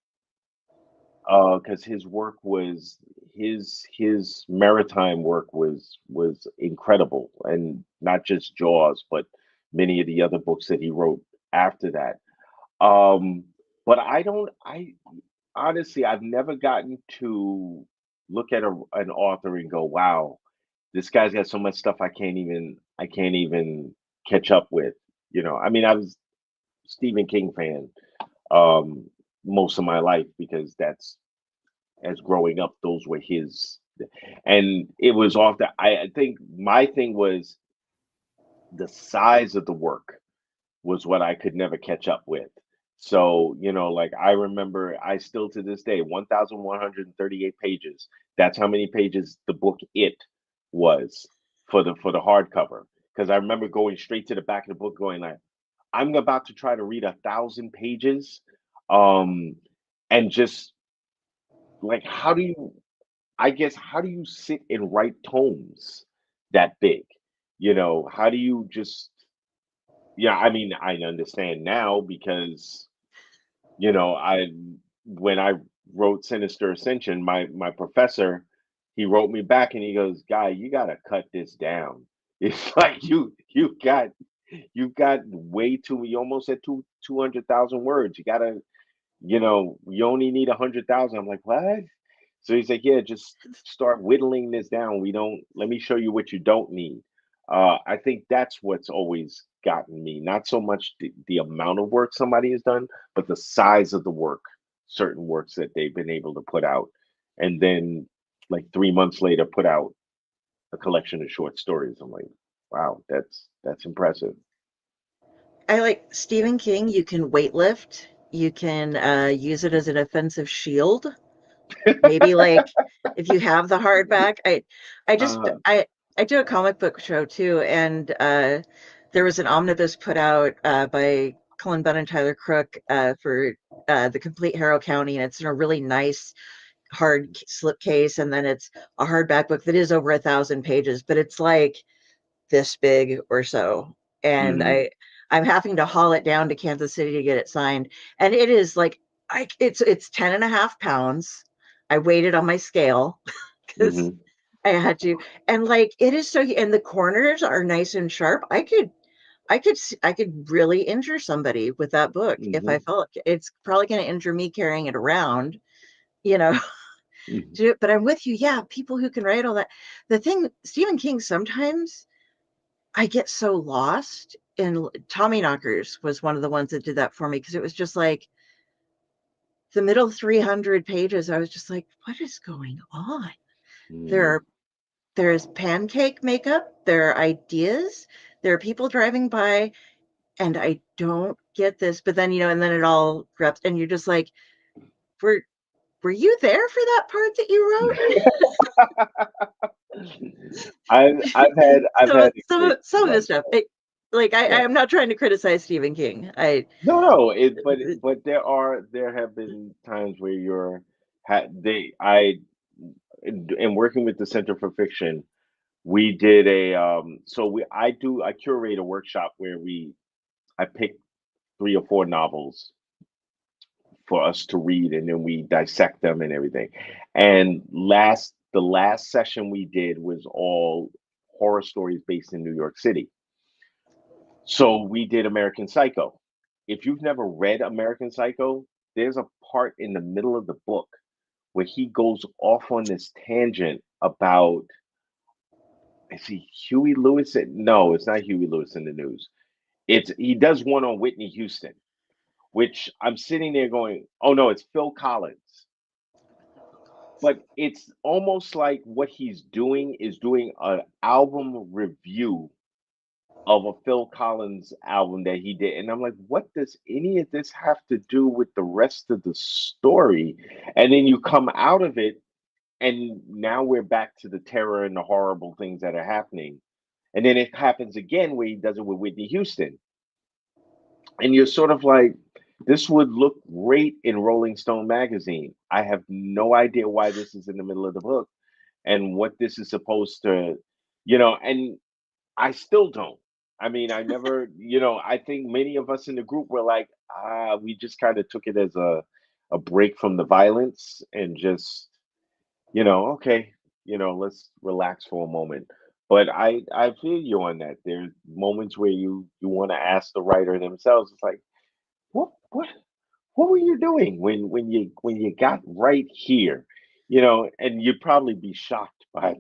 because his work was his maritime work was incredible, and not just Jaws, but many of the other books that he wrote after that. Um, but I honestly, I've never gotten to look at an author and go, "Wow, this guy's got so much stuff I can't even catch up with." I mean, I was a Stephen King fan um, most of my life, because that's as growing up, those were his, and it was off the. I think my thing was the size of the work was what I could never catch up with. So, like I remember, I still to this day, 1,138 pages. That's how many pages the book It was for the hardcover. Because I remember going straight to the back of the book, going like, I'm about to try to read 1,000 pages, um, and just like, how do you sit and write tomes that big? How do you just, yeah, I mean, I understand now because, I when I wrote Sinister Ascension, my professor, he wrote me back and he goes, "Guy, you gotta cut this down. It's like you've got way too, you almost said 200,000 words. You only need 100,000." I'm like, "What?" So he's like, "Yeah, just start whittling this down. Let me show you what you don't need." I think that's what's always gotten me. Not so much the amount of work somebody has done, but the size of the work, certain works that they've been able to put out. And then, like 3 months later, put out a collection of short stories. I'm like, wow, that's impressive. I like Stephen King. You can weightlift. You can use it as an offensive shield. Maybe like if you have the hardback. I just Uh, I do a comic book show too, and there was an omnibus put out by Cullen Bunn and Tyler Crook for the complete Harrow County, and it's in a really nice hard slipcase, and then it's a hardback book that is over 1,000 pages, but it's like this big or so. And hmm. I'm having to haul it down to Kansas City to get it signed. And it is like it's 10 and a half pounds. I weighed it on my scale because Hmm. I had to. And like it is so, and the corners are nice and sharp. I could really injure somebody with that book if I felt it's probably going to injure me carrying it around, you know. But I'm with you. Yeah, people who can write all that. The thing, Stephen King, sometimes I get so lost. And Tommy Knockers was one of the ones that did that for me, because it was just like the middle 300 pages. I was just like, what is going on? There's pancake makeup. There are ideas. There are people driving by, and I don't get this. But then, and then it all wraps, and you're just like, were you there for that part that you wrote? I've had some of the stuff. I am not trying to criticize Stephen King. No, but there have been times where in working with the Center for Fiction, we did I curate a workshop where I pick 3 or 4 novels for us to read, and then we dissect them and everything. And the last session we did was all horror stories based in New York City. So we did American Psycho. If you've never read American Psycho, there's a part in the middle of the book where he goes off on this tangent about, is he Huey Lewis? No, it's not Huey Lewis in the News. He does one on Whitney Houston, which I'm sitting there going, oh no, it's Phil Collins. But it's almost like what he's doing is doing an album review of a Phil Collins album that he did. And I'm like, what does any of this have to do with the rest of the story? And then you come out of it, and now we're back to the terror and the horrible things that are happening. And then it happens again where he does it with Whitney Houston. And you're sort of like, this would look great in Rolling Stone magazine. I have no idea why this is in the middle of the book and what this is supposed to, and I still don't. I mean, I never, I think many of us in the group were like, we just kind of took it as a break from the violence and just, okay, let's relax for a moment. But I feel you on that. There's moments where you want to ask the writer themselves. It's like, what were you doing when you got right here? And you'd probably be shocked by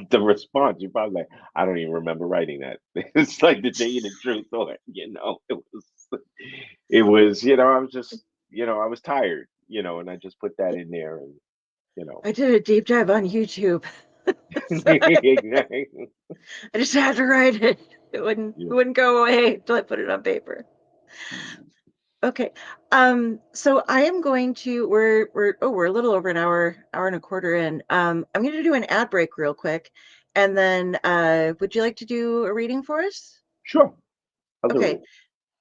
the response. You're probably like, I don't even remember writing that. It's like the day of the truth, or it was, I was just, I was tired, and I just put that in there, and I did a deep dive on YouTube. I just had to write it. It wouldn't go away until I put it on paper. Okay. So I am going to, we're a little over an hour and a quarter in. I'm going to do an ad break real quick. And then, would you like to do a reading for us? Sure. Okay.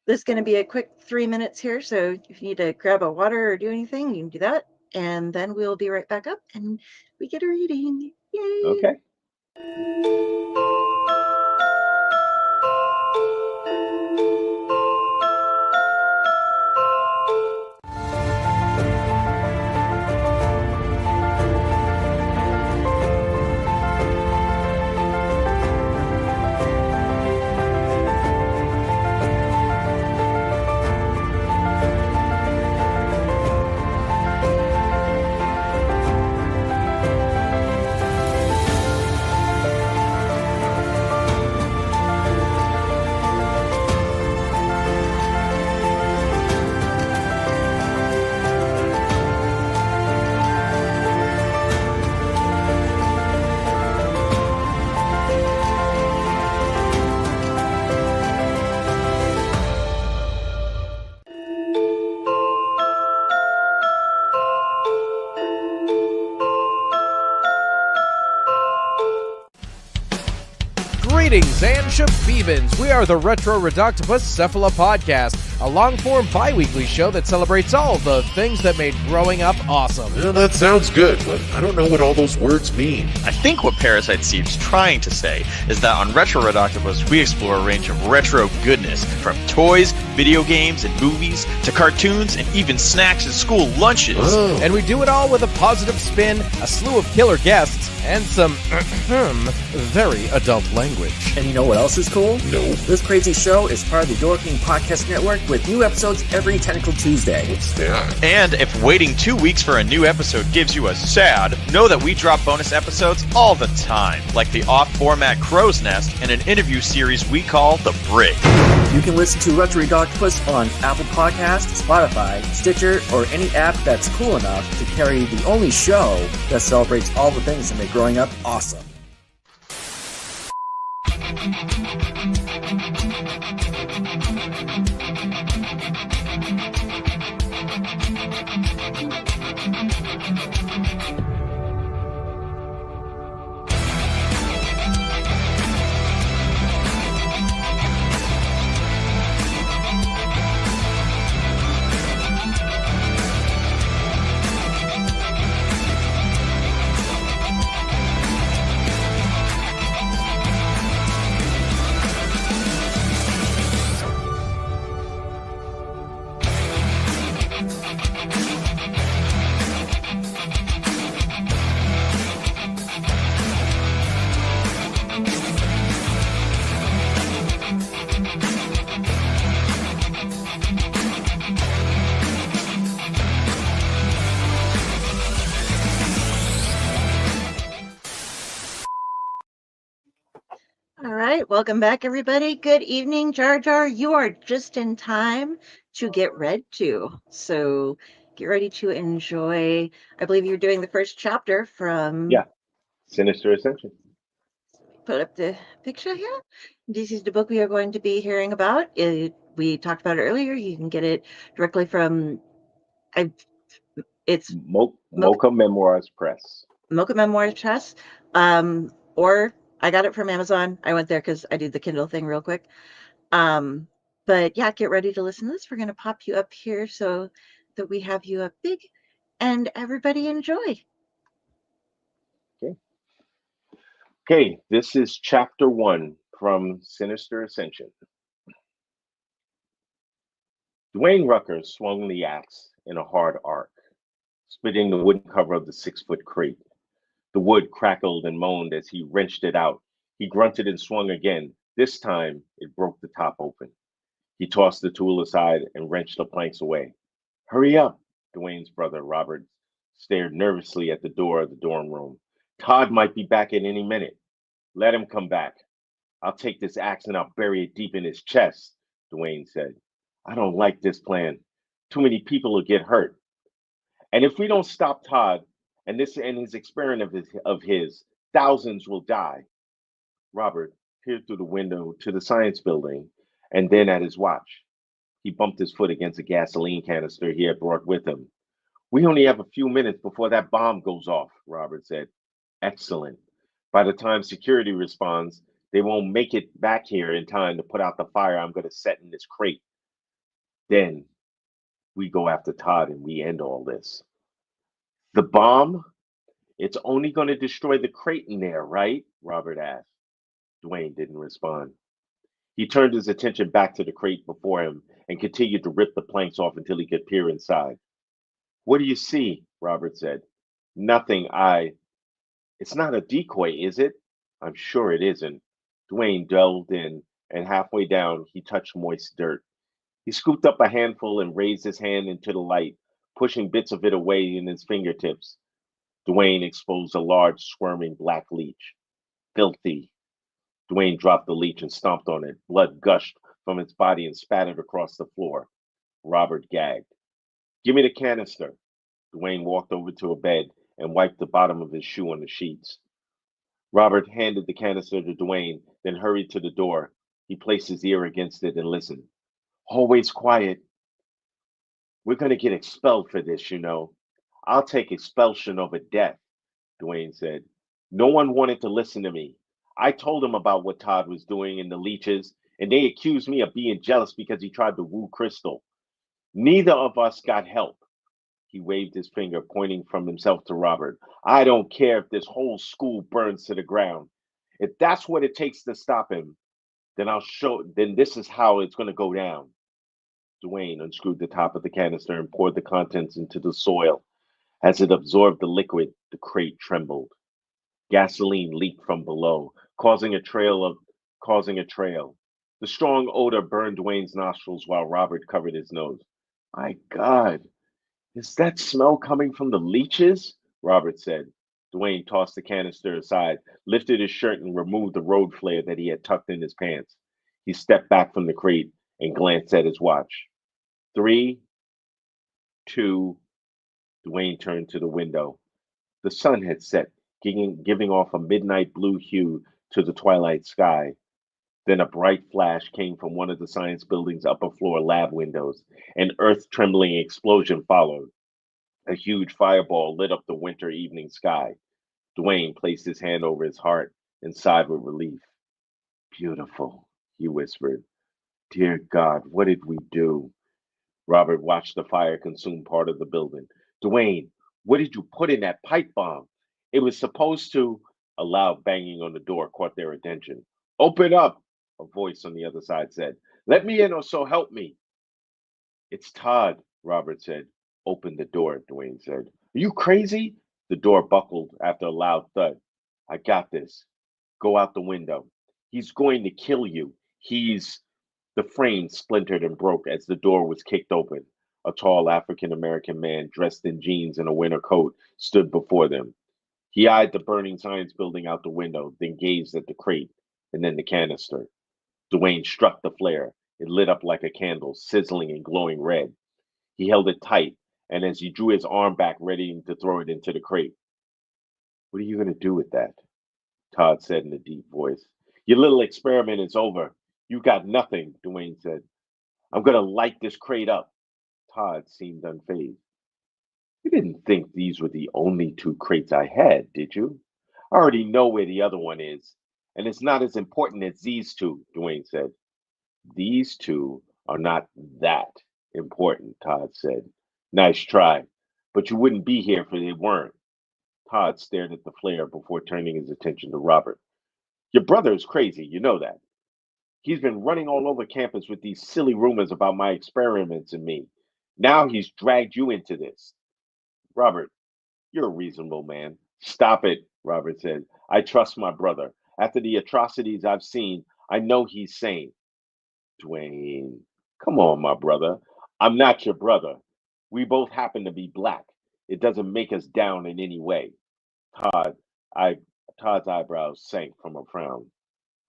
This is going to be a quick 3 minutes here. So if you need to grab a water or do anything, you can do that. And then we'll be right back up and we get a reading. Yay. Okay. Greetings and shabibans. We are the Retro Reductibus Cephala Podcast, a long-form bi-weekly show that celebrates all the things that made growing up awesome. Well, that sounds good, but I don't know what all those words mean. I think what Parasite Steve's trying to say is that on Retro Reductibus, we explore a range of retro goodness, from toys, video games and movies to cartoons and even snacks and school lunches. Oh. And we do it all with a positive spin, a slew of killer guests, and some very adult language. And you know what else is cool? No. This crazy show is part of the Your King Podcast Network with new episodes every Tentacle Tuesday. What's that? And if waiting 2 weeks for a new episode gives you a sad, know that we drop bonus episodes all the time, like the off-format Crow's Nest and an interview series we call The Brig. You can listen to Retro Octopus on Apple Podcasts, Spotify, Stitcher, or any app that's cool enough to carry the only show that celebrates all the things that make growing up awesome. All right, welcome back, everybody. Good evening, Jar Jar. You are just in time to get read to. So get ready to enjoy. I believe you're doing the first chapter from. Yeah. Sinister Ascension. Put up the picture here. This is the book we are going to be hearing about. We talked about it earlier. You can get it directly from. It's Mocha Memoirs Press. Mocha Memoirs Press, or I got it from Amazon. I went there because I did the Kindle thing real quick. But yeah, get ready to listen to this. We're going to pop you up here so that we have you up big, and everybody enjoy. Okay, this is chapter 1 from Sinister Ascension. Dwayne Rucker swung the axe in a hard arc, splitting the wooden cover of the 6-foot crate. The wood crackled and moaned as he wrenched it out. He grunted and swung again. This time, it broke the top open. He tossed the tool aside and wrenched the planks away. Hurry up, Dwayne's brother, Robert, stared nervously at the door of the dorm room. Todd might be back at any minute. Let him come back. I'll take this axe and I'll bury it deep in his chest, Dwayne said. I don't like this plan. Too many people will get hurt. And if we don't stop Todd and his experiment of his, thousands will die. Robert peered through the window to the science building and then at his watch. He bumped his foot against a gasoline canister he had brought with him. We only have a few minutes before that bomb goes off, Robert said. Excellent. By the time security responds, they won't make it back here in time to put out the fire I'm going to set in this crate. Then we go after Todd and we end all this. The bomb? It's only going to destroy the crate in there, right? Robert asked. Dwayne didn't respond. He turned his attention back to the crate before him and continued to rip the planks off until he could peer inside. What do you see? Robert said. Nothing. It's not a decoy, is it? I'm sure it isn't. Dwayne delved in, and halfway down, he touched moist dirt. He scooped up a handful and raised his hand into the light, pushing bits of it away in his fingertips. Dwayne exposed a large, squirming black leech. Filthy. Dwayne dropped the leech and stomped on it. Blood gushed from its body and spattered across the floor. Robert gagged. Give me the canister. Dwayne walked over to a bed and wiped the bottom of his shoe on the sheets. Robert handed the canister to Dwayne, then hurried to the door. He placed his ear against it and listened. Always quiet. We're going to get expelled for this, you know. I'll take expulsion over death, Dwayne said. No one wanted to listen to me. I told them about what Todd was doing in the leeches, and they accused me of being jealous because he tried to woo Crystal. Neither of us got help. He waved his finger, pointing from himself to Robert. I don't care if this whole school burns to the ground. If that's what it takes to stop him, then this is how it's going to go down. Dwayne unscrewed the top of the canister and poured the contents into the soil. As it absorbed the liquid, the crate trembled. Gasoline leaked from below, causing a trail. The strong odor burned Dwayne's nostrils while Robert covered his nose. My God, is that smell coming from the leeches? Robert said. Dwayne tossed the canister aside, lifted his shirt, and removed the road flare that he had tucked in his pants. He stepped back from the crate and glanced at his watch. 3, 2, Dwayne turned to the window. The sun had set, giving off a midnight blue hue to the twilight sky. Then a bright flash came from one of the science building's upper floor lab windows. An earth trembling explosion followed. A huge fireball lit up the winter evening sky. Dwayne placed his hand over his heart and sighed with relief. Beautiful, he whispered. Dear God, what did we do? Robert watched the fire consume part of the building. Dwayne, what did you put in that pipe bomb? It was supposed to. A loud banging on the door caught their attention. Open up, a voice on the other side said. Let me in, or so help me. It's Todd, Robert said. Open the door, Dwayne said. Are you crazy? The door buckled after a loud thud. I got this. Go out the window. He's going to kill you. The frame splintered and broke as the door was kicked open. A tall African American man dressed in jeans and a winter coat stood before them. He eyed the burning science building out the window, then gazed at the crate and then the canister. Dwayne struck the flare. It lit up like a candle, sizzling and glowing red. He held it tight, and as he drew his arm back, ready to throw it into the crate. What are you going to do with that? Todd said in a deep voice. Your little experiment is over. You got nothing, Dwayne said. I'm going to light this crate up. Todd seemed unfazed. You didn't think these were the only 2 crates I had, did you? I already know where the other one is, and it's not as important as these 2, Dwayne said. These 2 are not that important, Todd said. Nice try, but you wouldn't be here if they weren't. Todd stared at the flare before turning his attention to Robert. Your brother is crazy, you know that. He's been running all over campus with these silly rumors about my experiments and me. Now he's dragged you into this. Robert, you're a reasonable man. Stop it, Robert said. I trust my brother. After the atrocities I've seen, I know he's sane. Dwayne, come on, my brother. I'm not your brother. We both happen to be black. It doesn't make us down in any way. Todd, Todd's eyebrows sank from a frown.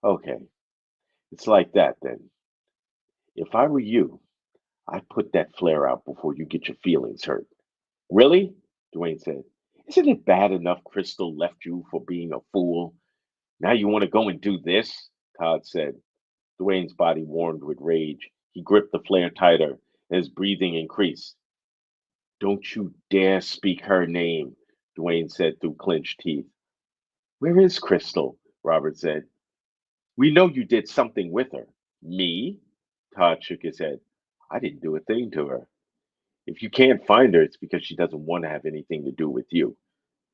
Okay, it's like that then. If I were you, I'd put that flare out before you get your feelings hurt. Really? Dwayne said. Isn't it bad enough Crystal left you for being a fool? Now you want to go and do this? Todd said. Dwayne's body warmed with rage. He gripped the flare tighter, and his breathing increased. Don't you dare speak her name, Dwayne said through clenched teeth. Where is Crystal? Robert said. We know you did something with her. Me? Todd shook his head. I didn't do a thing to her. If you can't find her, it's because she doesn't want to have anything to do with you.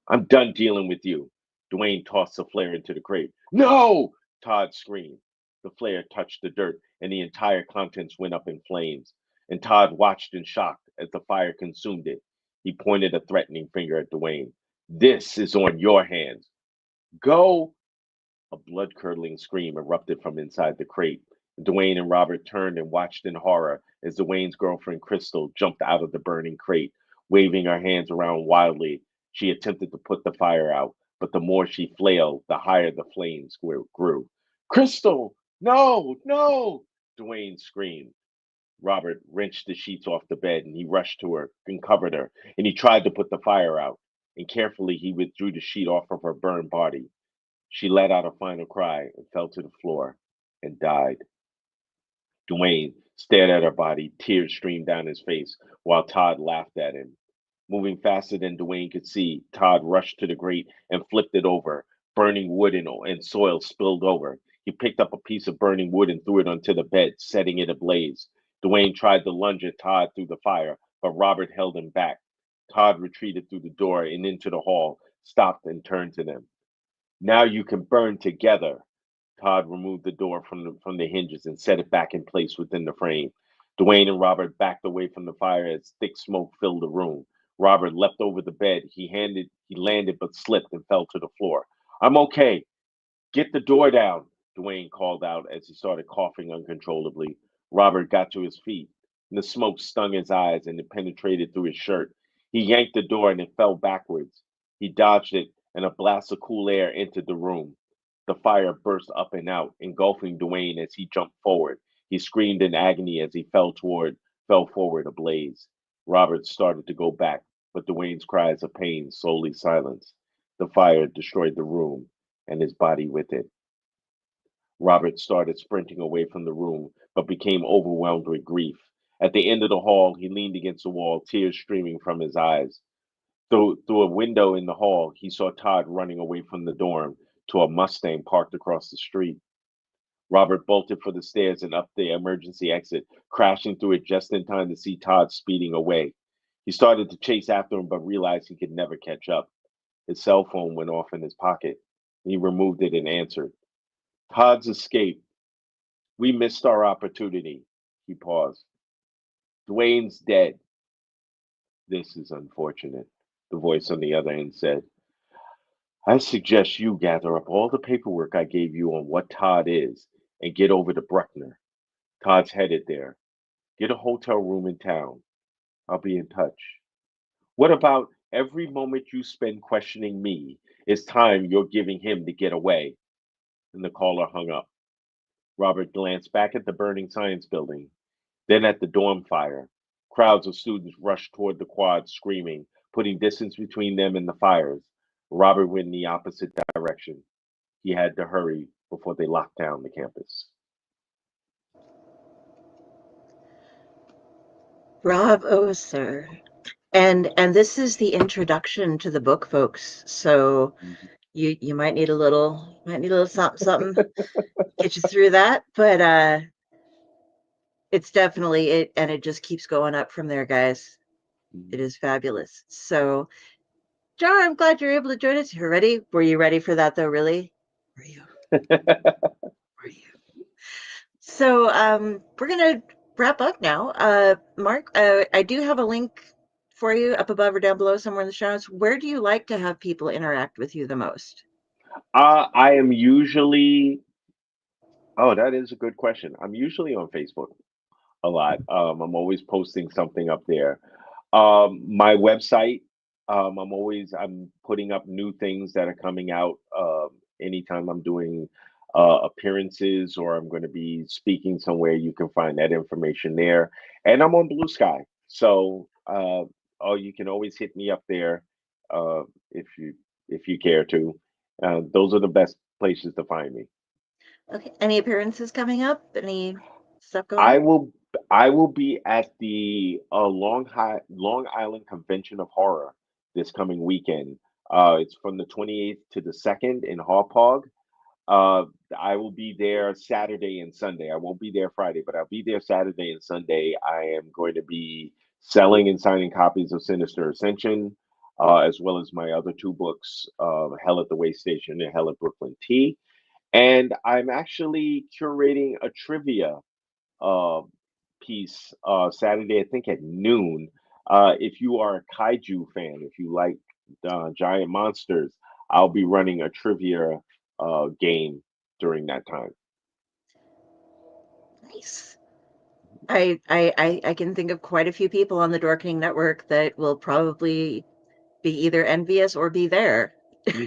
I'm done dealing with you. Dwayne tossed the flare into the crate. No! Todd screamed. The flare touched the dirt, and the entire contents went up in flames. And Todd watched in shock as the fire consumed it. He pointed a threatening finger at Dwayne. This is on your hands. Go! A blood-curdling scream erupted from inside the crate. Dwayne and Robert turned and watched in horror as Dwayne's girlfriend Crystal jumped out of the burning crate, waving her hands around wildly. She attempted to put the fire out, but the more she flailed, the higher the flames grew. Crystal! No! No! Dwayne screamed. Robert wrenched the sheets off the bed and he rushed to her and covered her, and he tried to put the fire out, and carefully he withdrew the sheet off of her burned body. She let out a final cry and fell to the floor and died. Dwayne stared at her body, tears streamed down his face, while Todd laughed at him. Moving faster than Dwayne could see, Todd rushed to the grate and flipped it over. Burning wood and soil spilled over. He picked up a piece of burning wood and threw it onto the bed, setting it ablaze. Dwayne tried to lunge at Todd through the fire, but Robert held him back. Todd retreated through the door and into the hall, stopped and turned to them. Now you can burn together. Todd removed the door from the hinges and set it back in place within the frame. Dwayne and Robert backed away from the fire as thick smoke filled the room. Robert leapt over the bed. He landed but slipped and fell to the floor. I'm okay. Get the door down, Dwayne called out as he started coughing uncontrollably. Robert got to his feet. The smoke stung his eyes and it penetrated through his shirt. He yanked the door and it fell backwards. He dodged it and a blast of cool air entered the room. The fire burst up and out, engulfing Dwayne as he jumped forward. He screamed in agony as he fell forward ablaze. Robert started to go back, but Dwayne's cries of pain slowly silenced. The fire destroyed the room and his body with it. Robert started sprinting away from the room, but became overwhelmed with grief. At the end of the hall, he leaned against the wall, tears streaming from his eyes. Through a window in the hall, he saw Todd running away from the dorm to a Mustang parked across the street. Robert bolted for the stairs and up the emergency exit, crashing through it just in time to see Todd speeding away. He started to chase after him, but realized he could never catch up. His cell phone went off in his pocket. He removed it and answered. Todd's escape. We missed our opportunity. He paused. Dwayne's dead. This is unfortunate, the voice on the other end said. I suggest you gather up all the paperwork I gave you on what Todd is and get over to Bruckner. Todd's headed there. Get a hotel room in town. I'll be in touch. What about every moment you spend questioning me is time you're giving him to get away? And the caller hung up. Robert glanced back at the burning science building, then at the dorm fire. Crowds of students rushed toward the quad, screaming, putting distance between them and the fires. Robert went in the opposite direction. He had to hurry before they locked down the campus. Bravo, sir. And this is the introduction to the book, folks. So you might need a little something get you through that, but it's definitely it, and it just keeps going up from there, guys. It is fabulous. So John, I'm glad you're able to join us. You're ready? Were you ready for that though, really? Were you? Were you? So we're gonna wrap up now. Mark, I do have a link for you up above or down below somewhere in the show notes. Where do you like to have people interact with you the most? I am usually that is a good question. I'm usually on Facebook a lot. I'm always posting something up there. My website, I'm putting up new things that are coming out anytime I'm doing appearances or I'm going to be speaking somewhere. You can find that information there, and I'm on Blue Sky, so you can always hit me up there if you care to. Those are the best places to find me. Okay. Any appearances coming up? Any stuff going I on? will be at the Long Island Convention of Horror this coming weekend. It's from the 28th to the 2nd in Hauppauge. I will be there Saturday and Sunday. I won't be there Friday, but I'll be there Saturday and Sunday. I am going to be selling and signing copies of Sinister Ascension, as well as my other two books, Hell at the Way Station and Hell at Brooklyn T. And I'm actually curating a trivia piece Saturday, I think at noon. If you are a kaiju fan, if you like giant monsters, I'll be running a trivia game during that time. Nice. I can think of quite a few people on the Dorkening Network that will probably be either envious or be there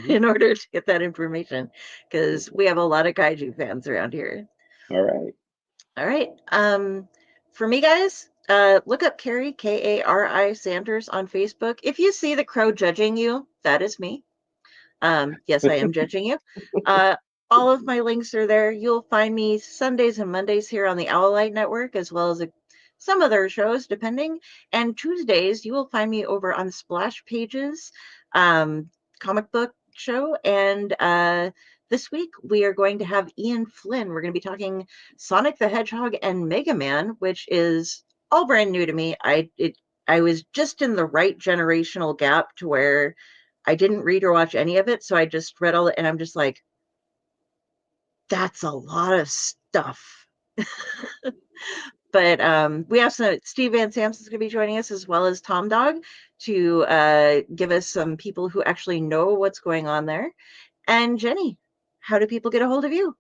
in order to get that information, because we have a lot of kaiju fans around here. All right. All right. For me, guys, look up Carrie, Kari Sanders on Facebook. If you see the crow judging you, that is me. Yes, I am judging you. All of my links are there. You'll find me Sundays and Mondays here on the Owlite Network, as well as some other shows, depending. And Tuesdays, you will find me over on Splash Pages, comic book show. And this week, we are going to have Ian Flynn. We're going to be talking Sonic the Hedgehog and Mega Man, which is all brand new to me. I was just in the right generational gap to where I didn't read or watch any of it, so I just read all it, and I'm just like, that's a lot of stuff. But we have Steve Van Samson's going to be joining us, as well as Tom Dog, to give us some people who actually know what's going on there. And Jenny, how do people get a hold of you?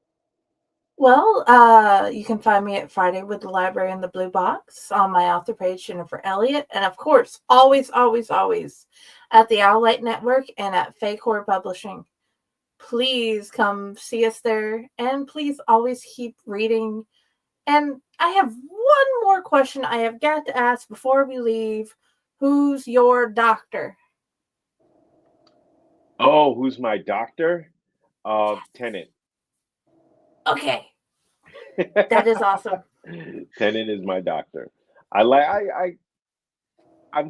Well, you can find me at Friday with the Library in the Blue Box on my author page, Jennifer Elliott. And of course, always, always, always at the Owlite Network and at Fakor Publishing. Please come see us there. And please always keep reading. And I have one more question I have got to ask before we leave. Who's your doctor? Oh, who's my doctor? Tennant. Okay. That is awesome. Tennant is my doctor. I'm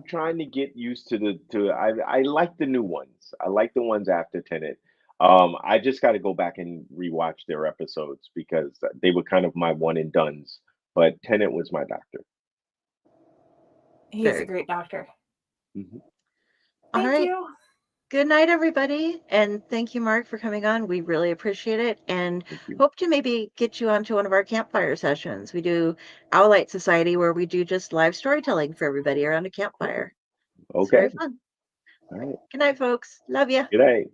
trying to get used to I like the new ones. I like the ones after Tennant. I just got to go back and rewatch their episodes because they were kind of my one and dones. But Tennant was my doctor. He's a great doctor. Mm-hmm. Thank you. Good night, everybody. And thank you, Mark, for coming on. We really appreciate it. And hope to maybe get you onto one of our campfire sessions. We do Owlite Society, where we do just live storytelling for everybody around a campfire. Okay. It's very fun. All right. Good night, folks. Love you. Good night.